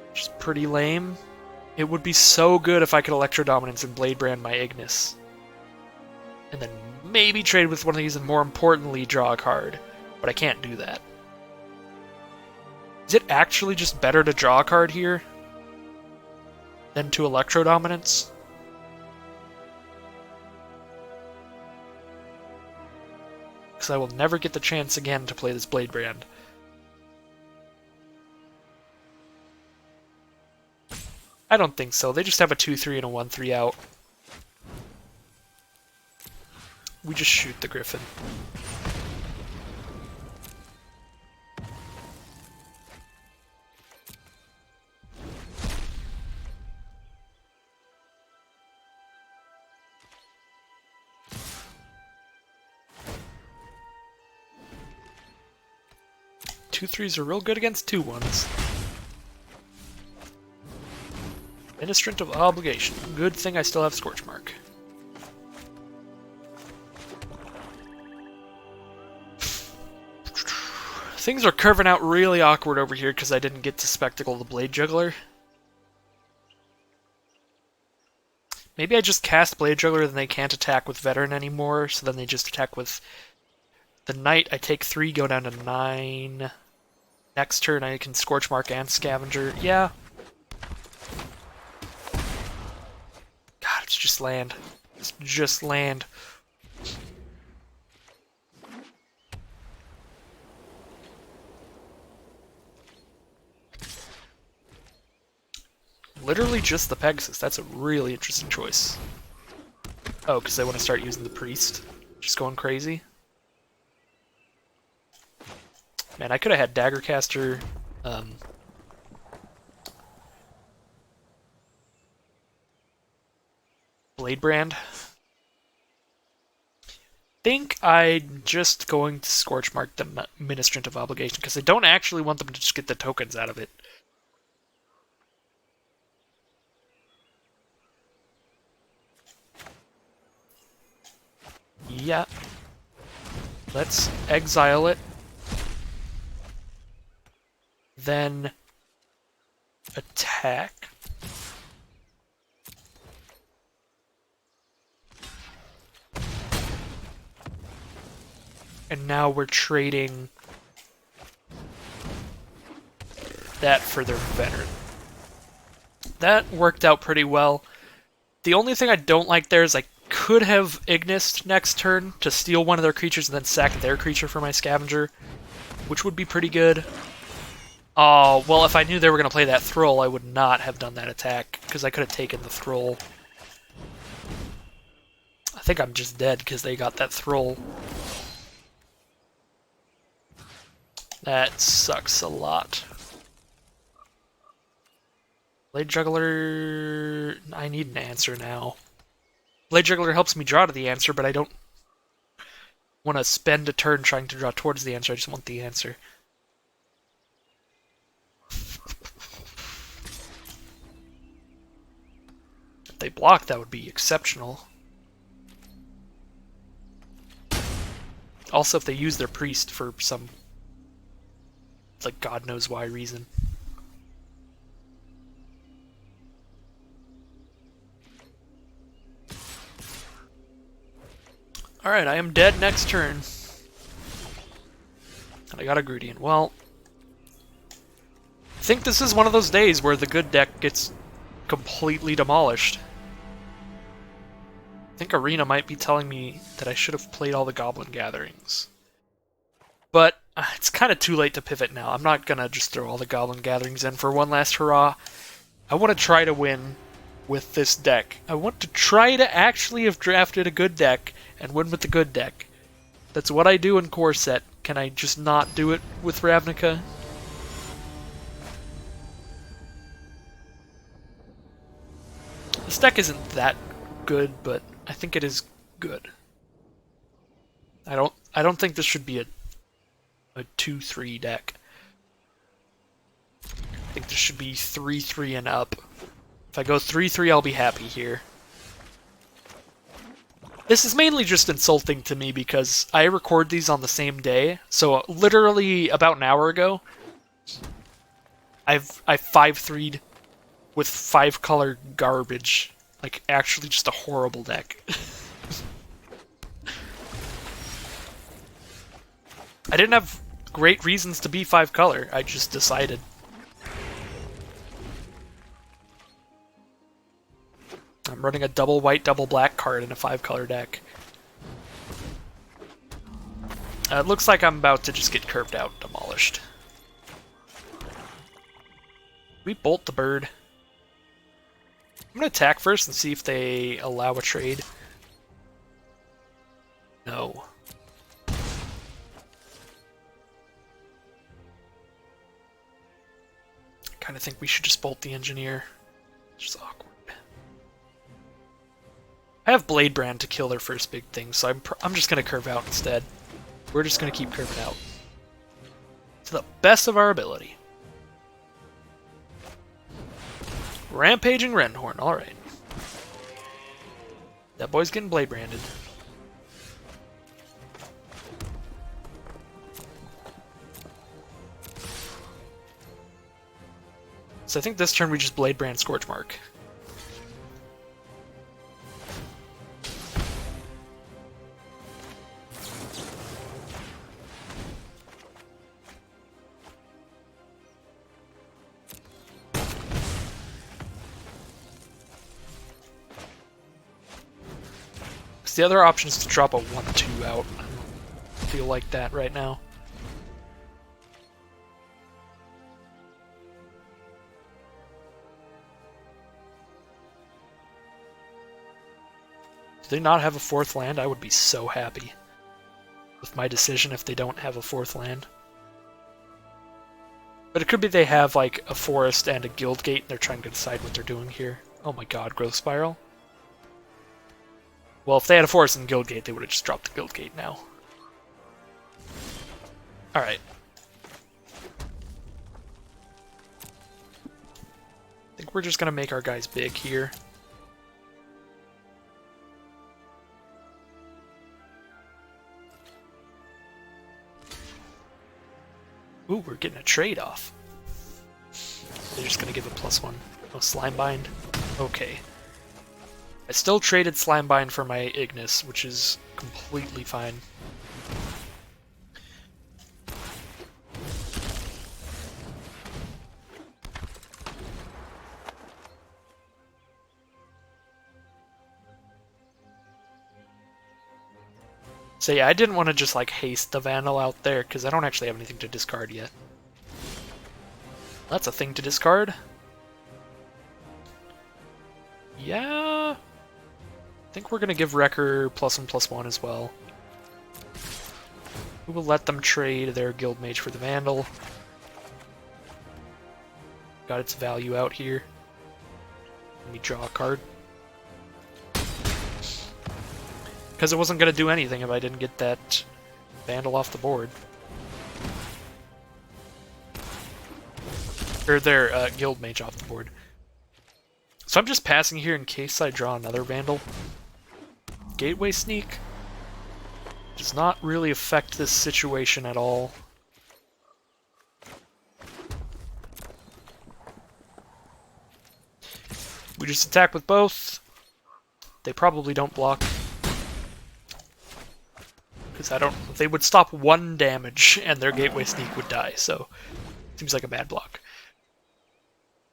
Which is pretty lame. It would be so good if I could Electro Dominance and Blade Brand my Ignis. And then maybe trade with one of these and, more importantly, draw a card. But I can't do that. Is it actually just better to draw a card here than to Electro Dominance? Because I will never get the chance again to play this Blade Brand. I don't think so. They just have a 2-3 and a 1-3 out. We just shoot the Griffin. Two threes are real good against 2-1s. Ministrant of Obligation. Good thing I still have Scorch Mark. Things are curving out really awkward over here because I didn't get to Spectacle the Blade Juggler. Maybe I just cast Blade Juggler and they can't attack with Veteran anymore, so then they just attack with the Knight. I take 3, go down to 9. Next turn I can Scorch Mark and Scavenger. Yeah. God, it's just land. It's just land. Literally just the Pegasus. That's a really interesting choice. Oh, because they want to start using the Priest. Just going crazy. Man, I could have had Daggercaster. Blade Brand. Think I'm just going to Scorch Mark the Ministrant of Obligation because I don't actually want them to just get the tokens out of it. Yeah. Let's exile it. Then attack. And now we're trading that for their Veteran. that worked out pretty well. The only thing I don't like there is I could have Ignis next turn to steal one of their creatures and then sack their creature for my Scavenger, which would be pretty good. Oh, well, if I knew they were going to play that Thrall, I would not have done that attack, because I could have taken the Thrall. I think I'm just dead because they got that Thrall. That sucks a lot. Blade Juggler... I need an answer now. Blade Juggler helps me draw to the answer, but I don't want to spend a turn trying to draw towards the answer. I just want the answer. If they block, that would be exceptional. Also, if they use their priest for some, like, God knows why reason. Alright, I am dead next turn. And I got a Grudian. Well, I think this is one of those days where the good deck gets completely demolished. I think Arena might be telling me that I should have played all the Goblin Gatherings. But it's kind of too late to pivot now. I'm not going to just throw all the Goblin Gatherings in for one last hurrah. I want to try to win with this deck. I want to try to actually have drafted a good deck and win with the good deck. That's what I do in core set. Can I just not do it with Ravnica? This deck isn't that good, but I think it is good. I don't think this should be a 2-3 deck. I think this should be 3-3 and up. If I go 3-3, I'll be happy here. This is mainly just insulting to me because I record these on the same day. So literally about an hour ago, I 5-3'd with 5-color garbage. Like, actually just a horrible deck. I didn't have great reasons to be 5-color. I just decided. I'm running a double white, double black card in a 5-color deck. It looks like I'm about to just get curved out, demolished. We bolt the bird. I'm going to attack first and see if they allow a trade. No. I kind of think we should just bolt the engineer. It's just awkward. I have Blade Brand to kill their first big thing, so I'm just going to curve out instead. We're just going to keep curving out. To the best of our ability. Rampaging Rendhorn, alright. That boy's getting Blade Branded. So I think this turn we just Blade Brand Scorchmark. The other option is to drop a 1-2 out. I don't feel like that right now. Do they not have a 4th land? I would be so happy with my decision if they don't have a 4th land. But it could be they have like a forest and a guild gate and they're trying to decide what they're doing here. Oh my god, Growth Spiral. Well, if they had a forest and guild gate, they would have just dropped the guild gate now. Alright. I think we're just going to make our guys big here. Ooh, we're getting a trade-off. They're just going to give a +1. Oh, Slimebind? Okay. I still traded Slimebind for my Ignis, which is completely fine. So yeah, I didn't want to just like haste the Vandal out there because I don't actually have anything to discard yet. That's a thing to discard. Yeah. I think we're going to give Wrecker +1/+1 as well. We will let them trade their Guild Mage for the Vandal. Got its value out here. Let me draw a card. Because it wasn't going to do anything if I didn't get that Vandal off the board. Or their Guild Mage off the board. So I'm just passing here in case I draw another Vandal. Gateway Sneak does not really affect this situation at all. We just attack with both. They probably don't block. Because they would stop 1 damage and their Gateway Sneak would die, so seems like a bad block.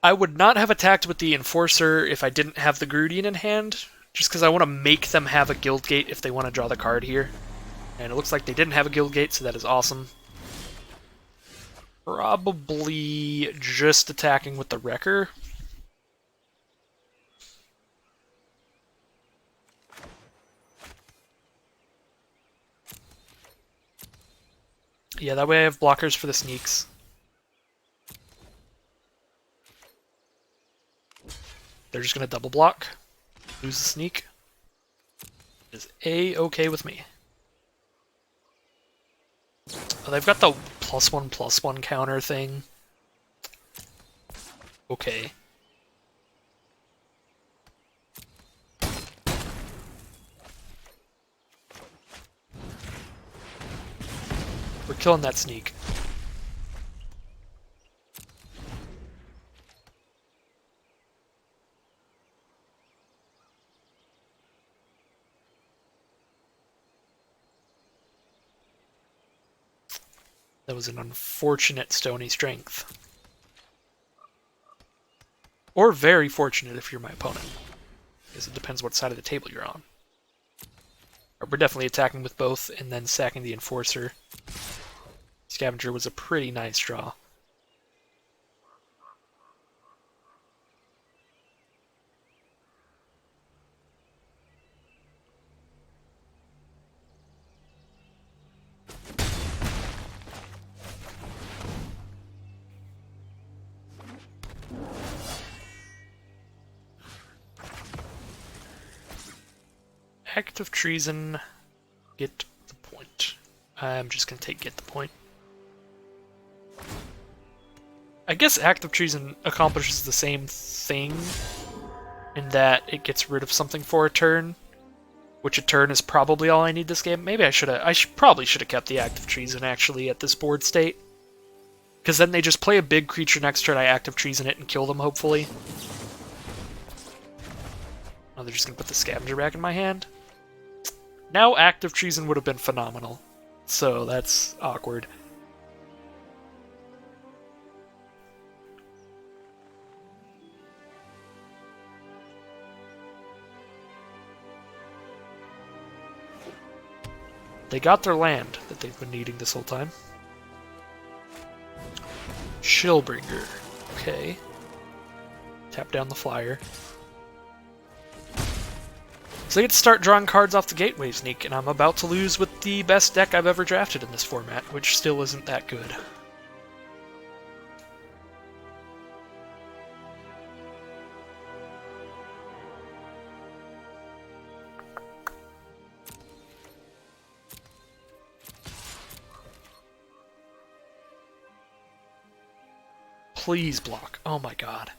I would not have attacked with the Enforcer if I didn't have the Grudian in hand, just because I want to make them have a Guild Gate if they want to draw the card here. And it looks like they didn't have a Guild Gate, so that is awesome. Probably just attacking with the Wrecker. Yeah, that way I have blockers for the sneaks. They're just going to double block. Lose the sneak. Is A-okay with me. Oh, they've got the +1/+1 counter thing. Okay. We're killing that sneak. That was an unfortunate Stony Strength. Or very fortunate if you're my opponent. Because it depends what side of the table you're on. We're definitely attacking with both and then sacking the Enforcer. Scavenger was a pretty nice draw. Act of Treason, get the point. I'm just going to take get the point. I guess Act of Treason accomplishes the same thing in that it gets rid of something for a turn, which a turn is probably all I need this game. Maybe probably should have kept the Act of Treason actually at this board state. Because then they just play a big creature next turn, I Act of Treason it and kill them, hopefully. Oh, they're just going to put the Scavenger back in my hand? Now Act of Treason would have been phenomenal. So that's awkward. They got their land that they've been needing this whole time. Shillbringer. Okay. Tap down the flyer. So they get to start drawing cards off the Gateway Sneak, and I'm about to lose with the best deck I've ever drafted in this format, which still isn't that good. Please block. Oh my god.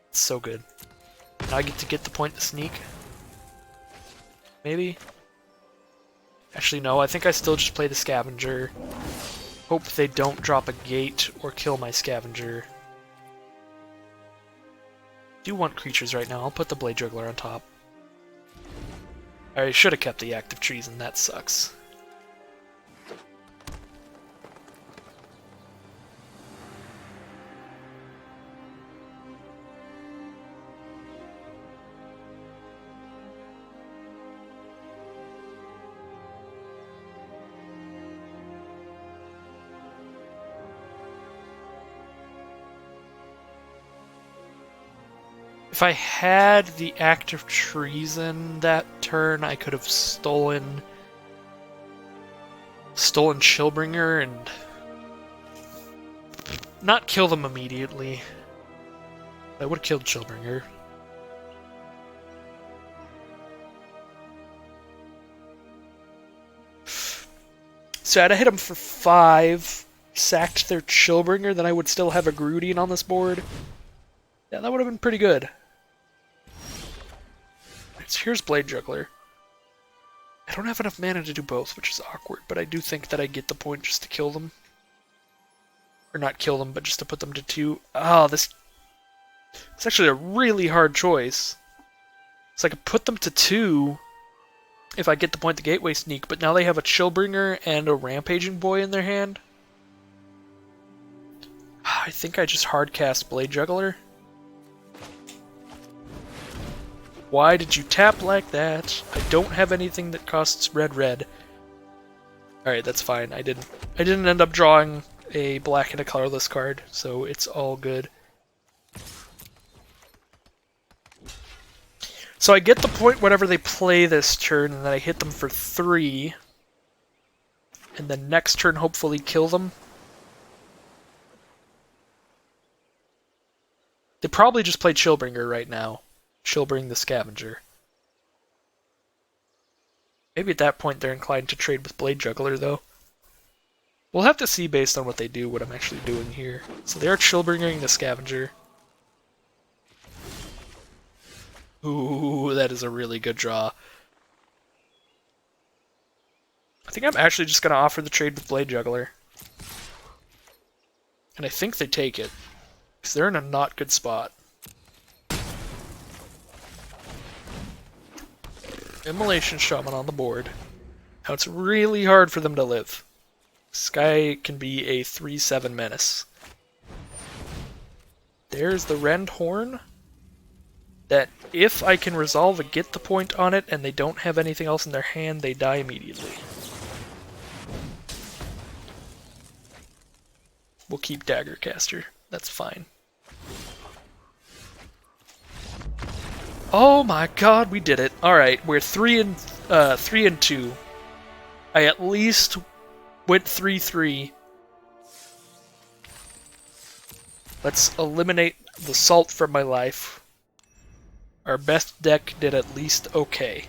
It's so good. Now I get to get the point to sneak. Maybe? Actually, no, I think I still just play the Scavenger. Hope they don't drop a gate or kill my Scavenger. Do want creatures right now. I'll put the Blade Juggler on top. I should have kept the Act of Treason. That sucks. If I had the act of treason that turn, I could have stolen Shieldbringer and not kill them immediately. I would have killed Shieldbringer. So I'd have hit them for 5, sacked their Chillbringer, then I would still have a Grudian on this board. Yeah, that would have been pretty good. So here's Blade Juggler. I don't have enough mana to do both, which is awkward, but I do think that I get the point just to kill them. Or not kill them, but just to put them to 2. Oh, it's actually a really hard choice. So I could put them to 2 if I get the point the Gateway Sneak, but now they have a Chillbringer and a Rampaging Boy in their hand. I think I just hardcast Blade Juggler. Why did you tap like that? I don't have anything that costs red. Alright, that's fine. I didn't end up drawing a black and a colorless card, so it's all good. So I get the point whenever they play this turn, and then I hit them for 3. And then next turn hopefully kill them. They probably just play Chillbringer right now. Chillbring the Scavenger. Maybe at that point they're inclined to trade with Blade Juggler, though. We'll have to see based on what they do, what I'm actually doing here. So they are Chillbringing the Scavenger. Ooh, that is a really good draw. I think I'm actually just going to offer the trade with Blade Juggler. And I think they take it, because they're in a not good spot. Immolation Shaman on the board. Now it's really hard for them to live. This guy can be a 3/7 menace. There's the Rend Horn. That if I can resolve a get the point on it and they don't have anything else in their hand, they die immediately. We'll keep Daggercaster. That's fine. Oh my god, we did it. Alright, we're 3 and 2. I at least went 3-3. Let's eliminate the salt from my life. Our best deck did at least okay.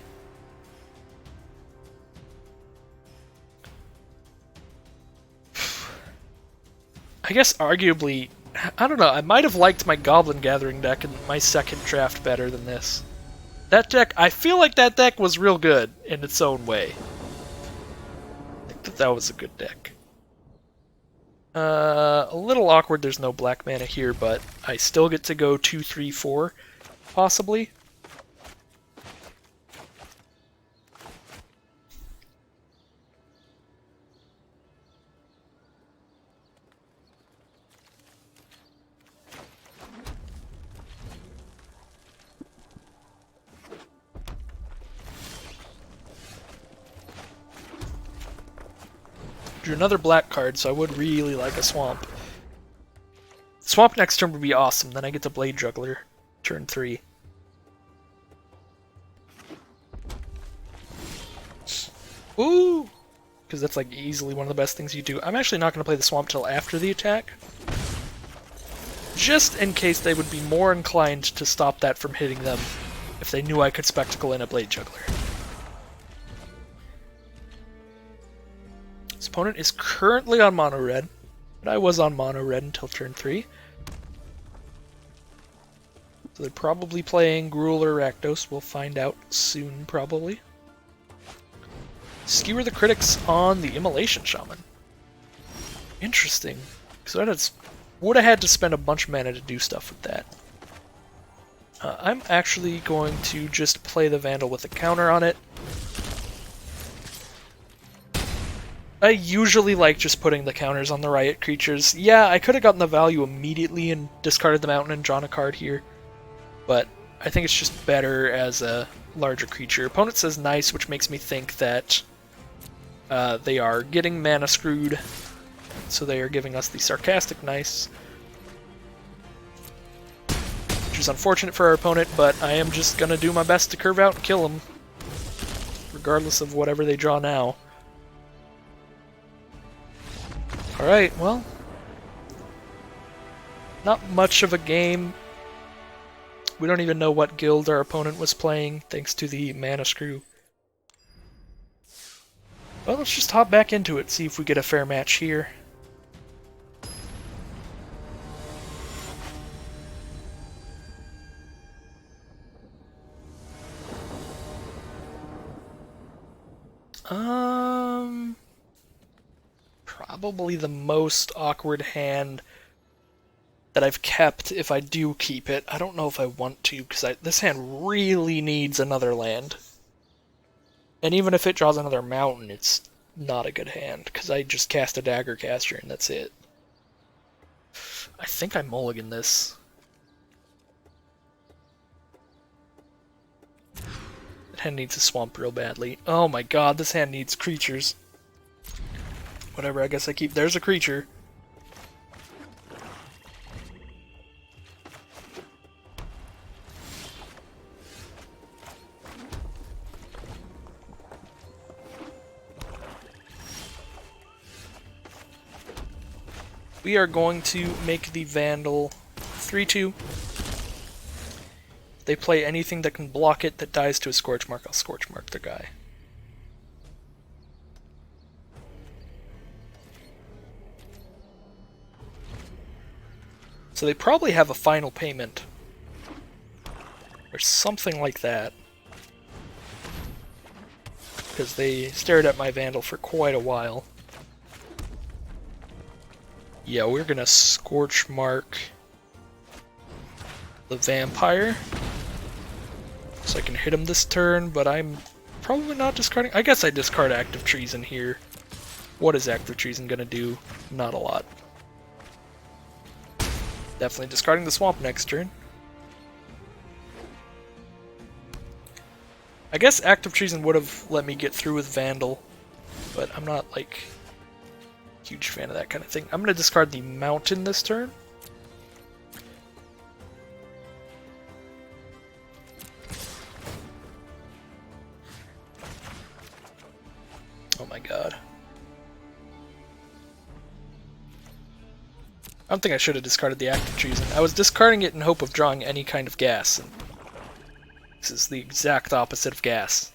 I guess arguably, I don't know, I might have liked my Goblin Gathering deck in my second draft better than this. That deck, I feel like that deck was real good in its own way. I think that was a good deck. A little awkward there's no black mana here, but I still get to go 2, 3, 4, possibly. Drew another black card, so I would really like a Swamp. Swamp next turn would be awesome, then I get to Blade Juggler, turn 3. Ooh! Because that's like easily one of the best things you do. I'm actually not going to play the Swamp till after the attack. Just in case they would be more inclined to stop that from hitting them if they knew I could Spectacle in a Blade Juggler. This opponent is currently on mono red, but I was on mono red until turn 3. So they're probably playing Gruul or Rakdos. We'll find out soon, probably. Skewer the Critics on the Immolation Shaman. Interesting. So I would have had to spend a bunch of mana to do stuff with that. I'm actually going to just play the Vandal with a counter on it. I usually like just putting the counters on the Riot creatures. Yeah, I could have gotten the value immediately and discarded the Mountain and drawn a card here, but I think it's just better as a larger creature. Opponent says nice, which makes me think that they are getting mana screwed, so they are giving us the sarcastic nice, which is unfortunate for our opponent, but I am just gonna do my best to curve out and kill him, regardless of whatever they draw now. Alright, well, not much of a game. We don't even know what guild our opponent was playing, thanks to the mana screw. Well, let's just hop back into it, see if we get a fair match here. Probably the most awkward hand that I've kept, if I do keep it. I don't know if I want to, because this hand really needs another land. And even if it draws another mountain, it's not a good hand, because I just cast a Dagger Caster and that's it. I think I mulligan this. That hand needs a swamp real badly. Oh my god, this hand needs creatures. Whatever, I guess I keep... There's a creature. We are going to make the Vandal 3/2. If they play anything that can block it that dies to a Scorch Mark, I'll Scorch Mark their guy. So they probably have a final payment. Or something like that. Because they stared at my Vandal for quite a while. Yeah, we're gonna Scorch Mark the Vampire. So I can hit him this turn, but I'm probably not discarding... I guess I discard Active Treason here. What is Active Treason gonna do? Not a lot. Definitely discarding the Swamp next turn. I guess Active Treason would have let me get through with Vandal, but I'm not, like, a huge fan of that kind of thing. I'm going to discard the Mountain this turn. Oh my god. I don't think I should have discarded the Active Treason. I was discarding it in hope of drawing any kind of gas, and this is the exact opposite of gas.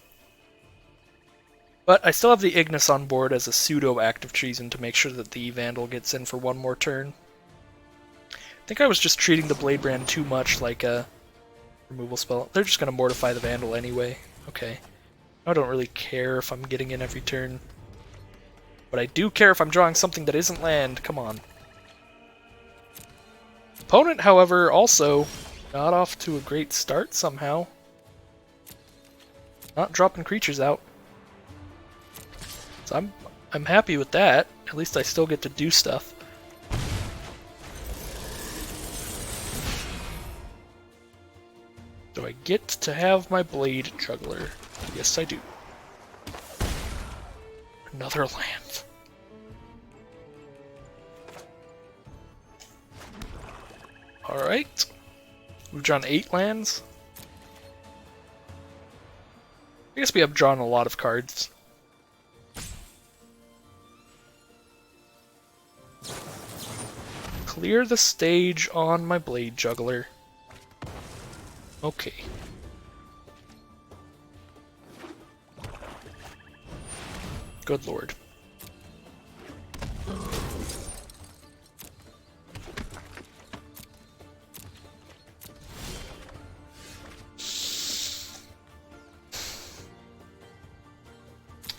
But I still have the Ignis on board as a pseudo-Active Treason to make sure that the Vandal gets in for one more turn. I think I was just treating the Bladebrand too much like a removal spell. They're just going to mortify the Vandal anyway. Okay. I don't really care if I'm getting in every turn. But I do care if I'm drawing something that isn't land. Come on. Opponent, however, also got off to a great start somehow. Not dropping creatures out. So I'm happy with that. At least I still get to do stuff. Do I get to have my Blade Juggler? Yes, I do. Another land. Alright. We've drawn 8 lands. I guess we have drawn a lot of cards. Clear the stage on my Blade Juggler. Okay. Good lord.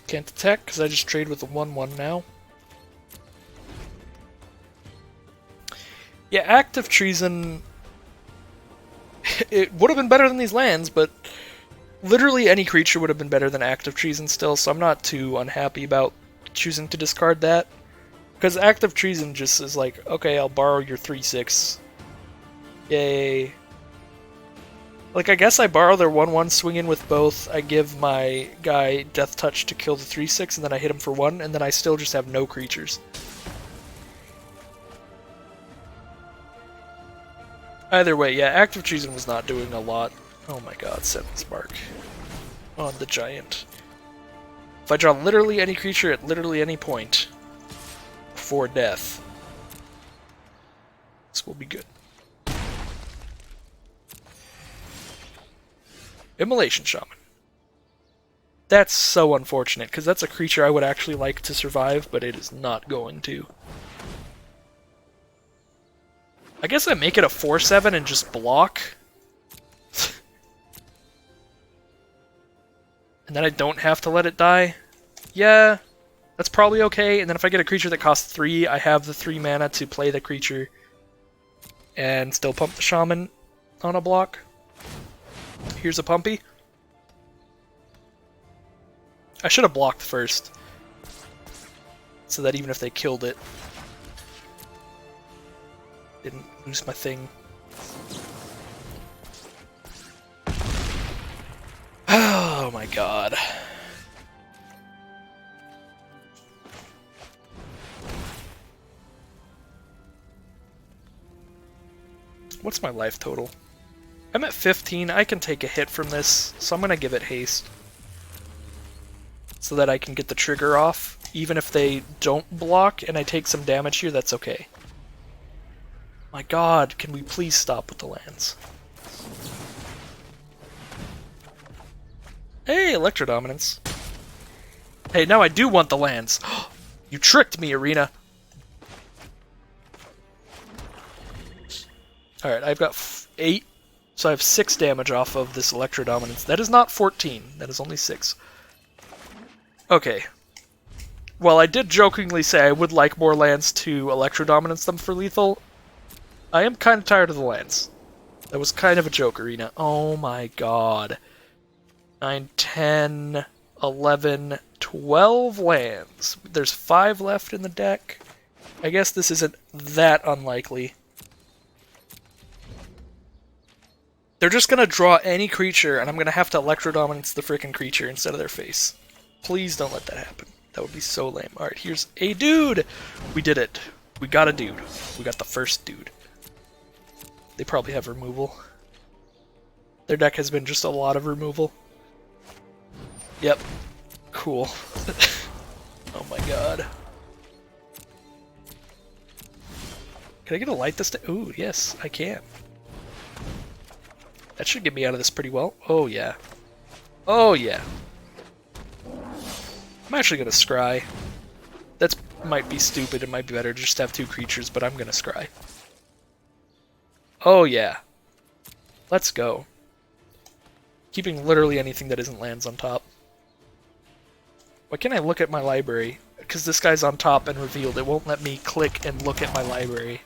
Can't attack because I just trade with the 1/1 now. Yeah, Active Treason... It would have been better than these lands, but literally any creature would have been better than Active Treason still, so I'm not too unhappy about choosing to discard that. Because Active Treason just is like, okay, I'll borrow your 3/6. Yay. Like, I guess I borrow their 1/1, swing in with both, I give my guy Death Touch to kill the 3/6, and then I hit him for 1, and then I still just have no creatures. Either way, yeah, Active Treason was not doing a lot. Oh my god, 7 Spark on the Giant. If I draw literally any creature at literally any point before death, this will be good. Immolation Shaman. That's so unfortunate, because that's a creature I would actually like to survive, but it is not going to. I guess I make it a 4/7 and just block. And then I don't have to let it die. Yeah, that's probably okay. And then if I get a creature that costs 3, I have the 3 mana to play the creature and still pump the Shaman on a block. Here's a Pumpy. I should have blocked first, so that even if they killed it, didn't lose my thing. Oh my god. What's my life total? I'm at 15. I can take a hit from this, so I'm gonna give it haste. So that I can get the trigger off. Even if they don't block and I take some damage here, that's okay. My god, can we please stop with the lands? Hey, Electrodominance. Hey, now I do want the lands. You tricked me, Arena. Alright, I've got 8, so I have 6 damage off of this Electrodominance. That is not 14, that is only 6. Okay. Well, I did jokingly say I would like more lands to Electrodominance them for lethal. I am kind of tired of the lands. That was kind of a joke, Arena. Oh my god. 9, 10, 11, 12 lands. There's 5 left in the deck. I guess this isn't that unlikely. They're just gonna draw any creature, and I'm gonna have to Electrodominance the frickin' creature instead of their face. Please don't let that happen. That would be so lame. Alright, here's a dude! We did it. We got a dude. We got the first dude. They probably have removal. Their deck has been just a lot of removal. Yep. Cool. Oh my god. Can I get a light this day? Ooh, yes, I can. That should get me out of this pretty well. Oh yeah. Oh yeah. I'm actually gonna scry. That might be stupid, it might be better to just have 2 creatures, but I'm gonna scry. Oh yeah. Let's go. Keeping literally anything that isn't lands on top. Why can't I look at my library? Because this guy's on top and revealed. It won't let me click and look at my library.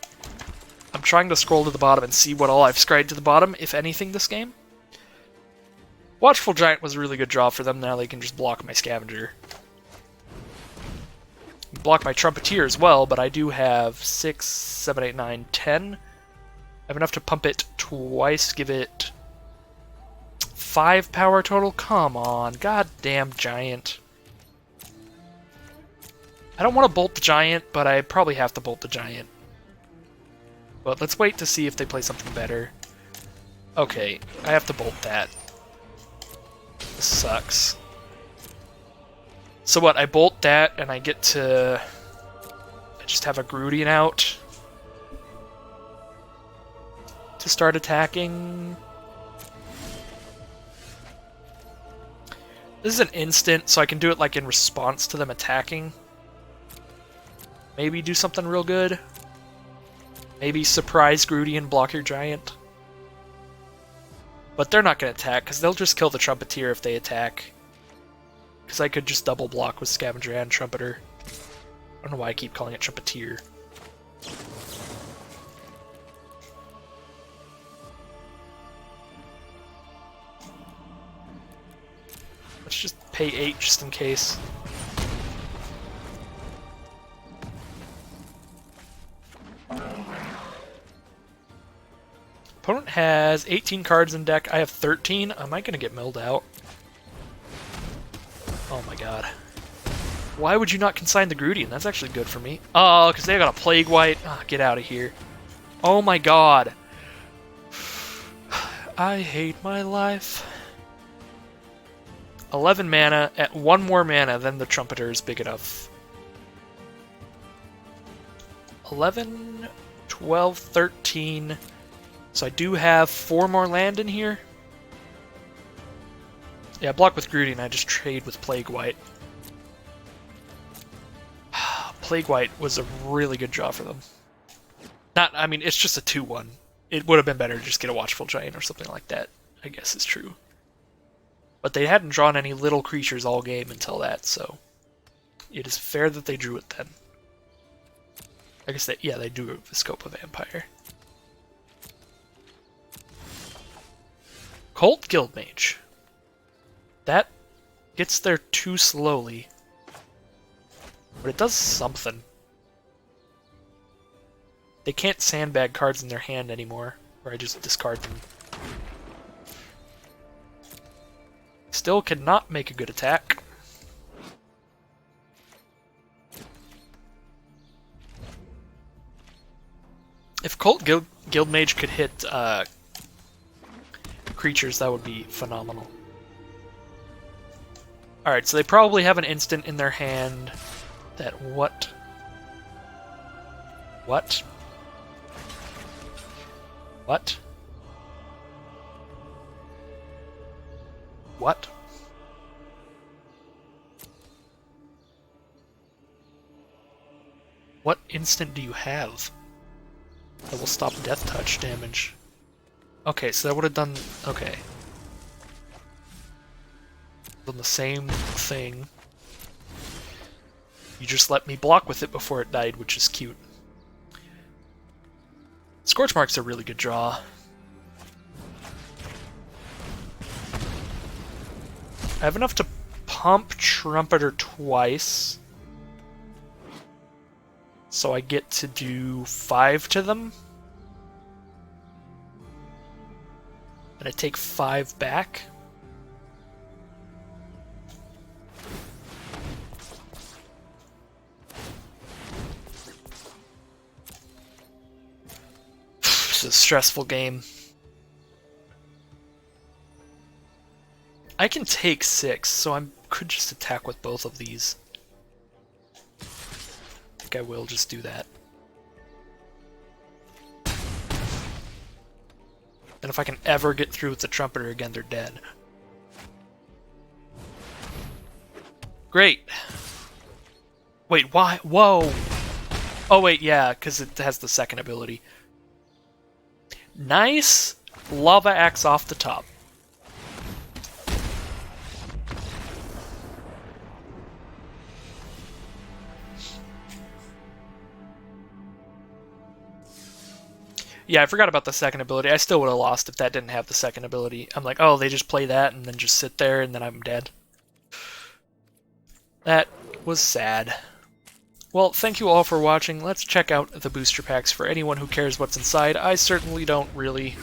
I'm trying to scroll to the bottom and see what all I've scried to the bottom, if anything, this game. Watchful Giant was a really good draw for them. Now they can just block my Scavenger. Block my Trumpeteer as well, but I do have 6, 7, 8, 9, 10. I have enough to pump it twice, give it 5 power total. Come on, goddamn Giant. I don't want to bolt the Giant, but I probably have to bolt the Giant. But let's wait to see if they play something better. Okay, I have to bolt that. This sucks. So what, I bolt that and I get to... I just have a Grudian out to start attacking. This is an instant, so I can do it like in response to them attacking. Maybe do something real good. Maybe surprise Grudian, block your Giant. But they're not going to attack, because they'll just kill the Trumpeteer if they attack. Because I could just double block with Scavenger and Trumpeter. I don't know why I keep calling it Trumpeteer. Let's just pay 8 just in case. Opponent has 18 cards in deck. I have 13. Am I going to get milled out? Oh my god. Why would you not consign the Grudian? That's actually good for me. Oh, because they got a Plague White. Oh, get out of here. Oh my god. I hate my life. 11 mana. At 1 more mana, then the Trumpeter is big enough. 11, 12, 13. So I do have 4 more land in here. Yeah, I block with Groody and I just trade with Plague White. Plague White was a really good draw for them. I mean, it's just a 2-1. It would have been better to just get a Watchful Giant or something like that, I guess is true. But they hadn't drawn any little creatures all game until that, so it is fair that they drew it then. I guess they drew the Scope of Vampire. Cult Guildmage. That gets there too slowly. But it does something. They can't sandbag cards in their hand anymore, where I just discard them. Still cannot make a good attack. If Cult Guildmage could hit creatures, that would be phenomenal. Alright, so they probably have an instant in their hand that what? What? What? What? What instant do you have that will stop death touch damage? Okay, so that would have done... okay. Done the same thing. You just let me block with it before it died, which is cute. Scorchmark's a really good draw. I have enough to pump Trumpeter twice. So I get to do 5 to them. And I take 5 back. It's a stressful game. I can take 6, so I could just attack with both of these. I think I will just do that. And if I can ever get through with the Trumpeter again, they're dead. Great. Wait, why? Whoa! Oh wait, yeah, because it has the second ability. Nice! Lava Axe off the top. Yeah, I forgot about the second ability. I still would have lost if that didn't have the second ability. I'm like, oh, they just play that and then just sit there and then I'm dead. That was sad. Well, thank you all for watching. Let's check out the booster packs for anyone who cares what's inside. I certainly don't really,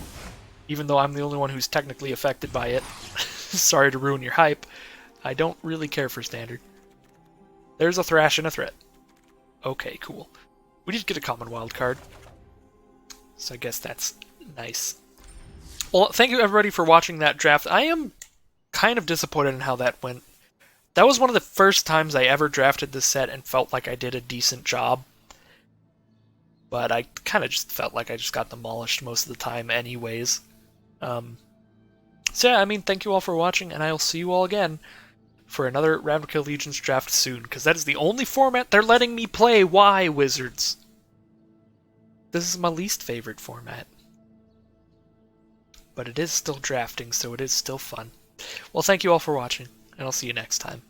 even though I'm the only one who's technically affected by it. Sorry to ruin your hype. I don't really care for Standard. There's a Thrash and a Threat. Okay, cool. We did get a common wild card. So I guess that's nice. Well, thank you everybody for watching that draft. I am kind of disappointed in how that went. That was one of the first times I ever drafted this set and felt like I did a decent job. But I kind of just felt like I just got demolished most of the time anyways. So yeah, I mean, thank you all for watching, and I'll see you all again for another Ravnica Allegiance draft soon, because that is the only format they're letting me play. Why, Wizards? This is my least favorite format. But it is still drafting, so it is still fun. Well, thank you all for watching, and I'll see you next time.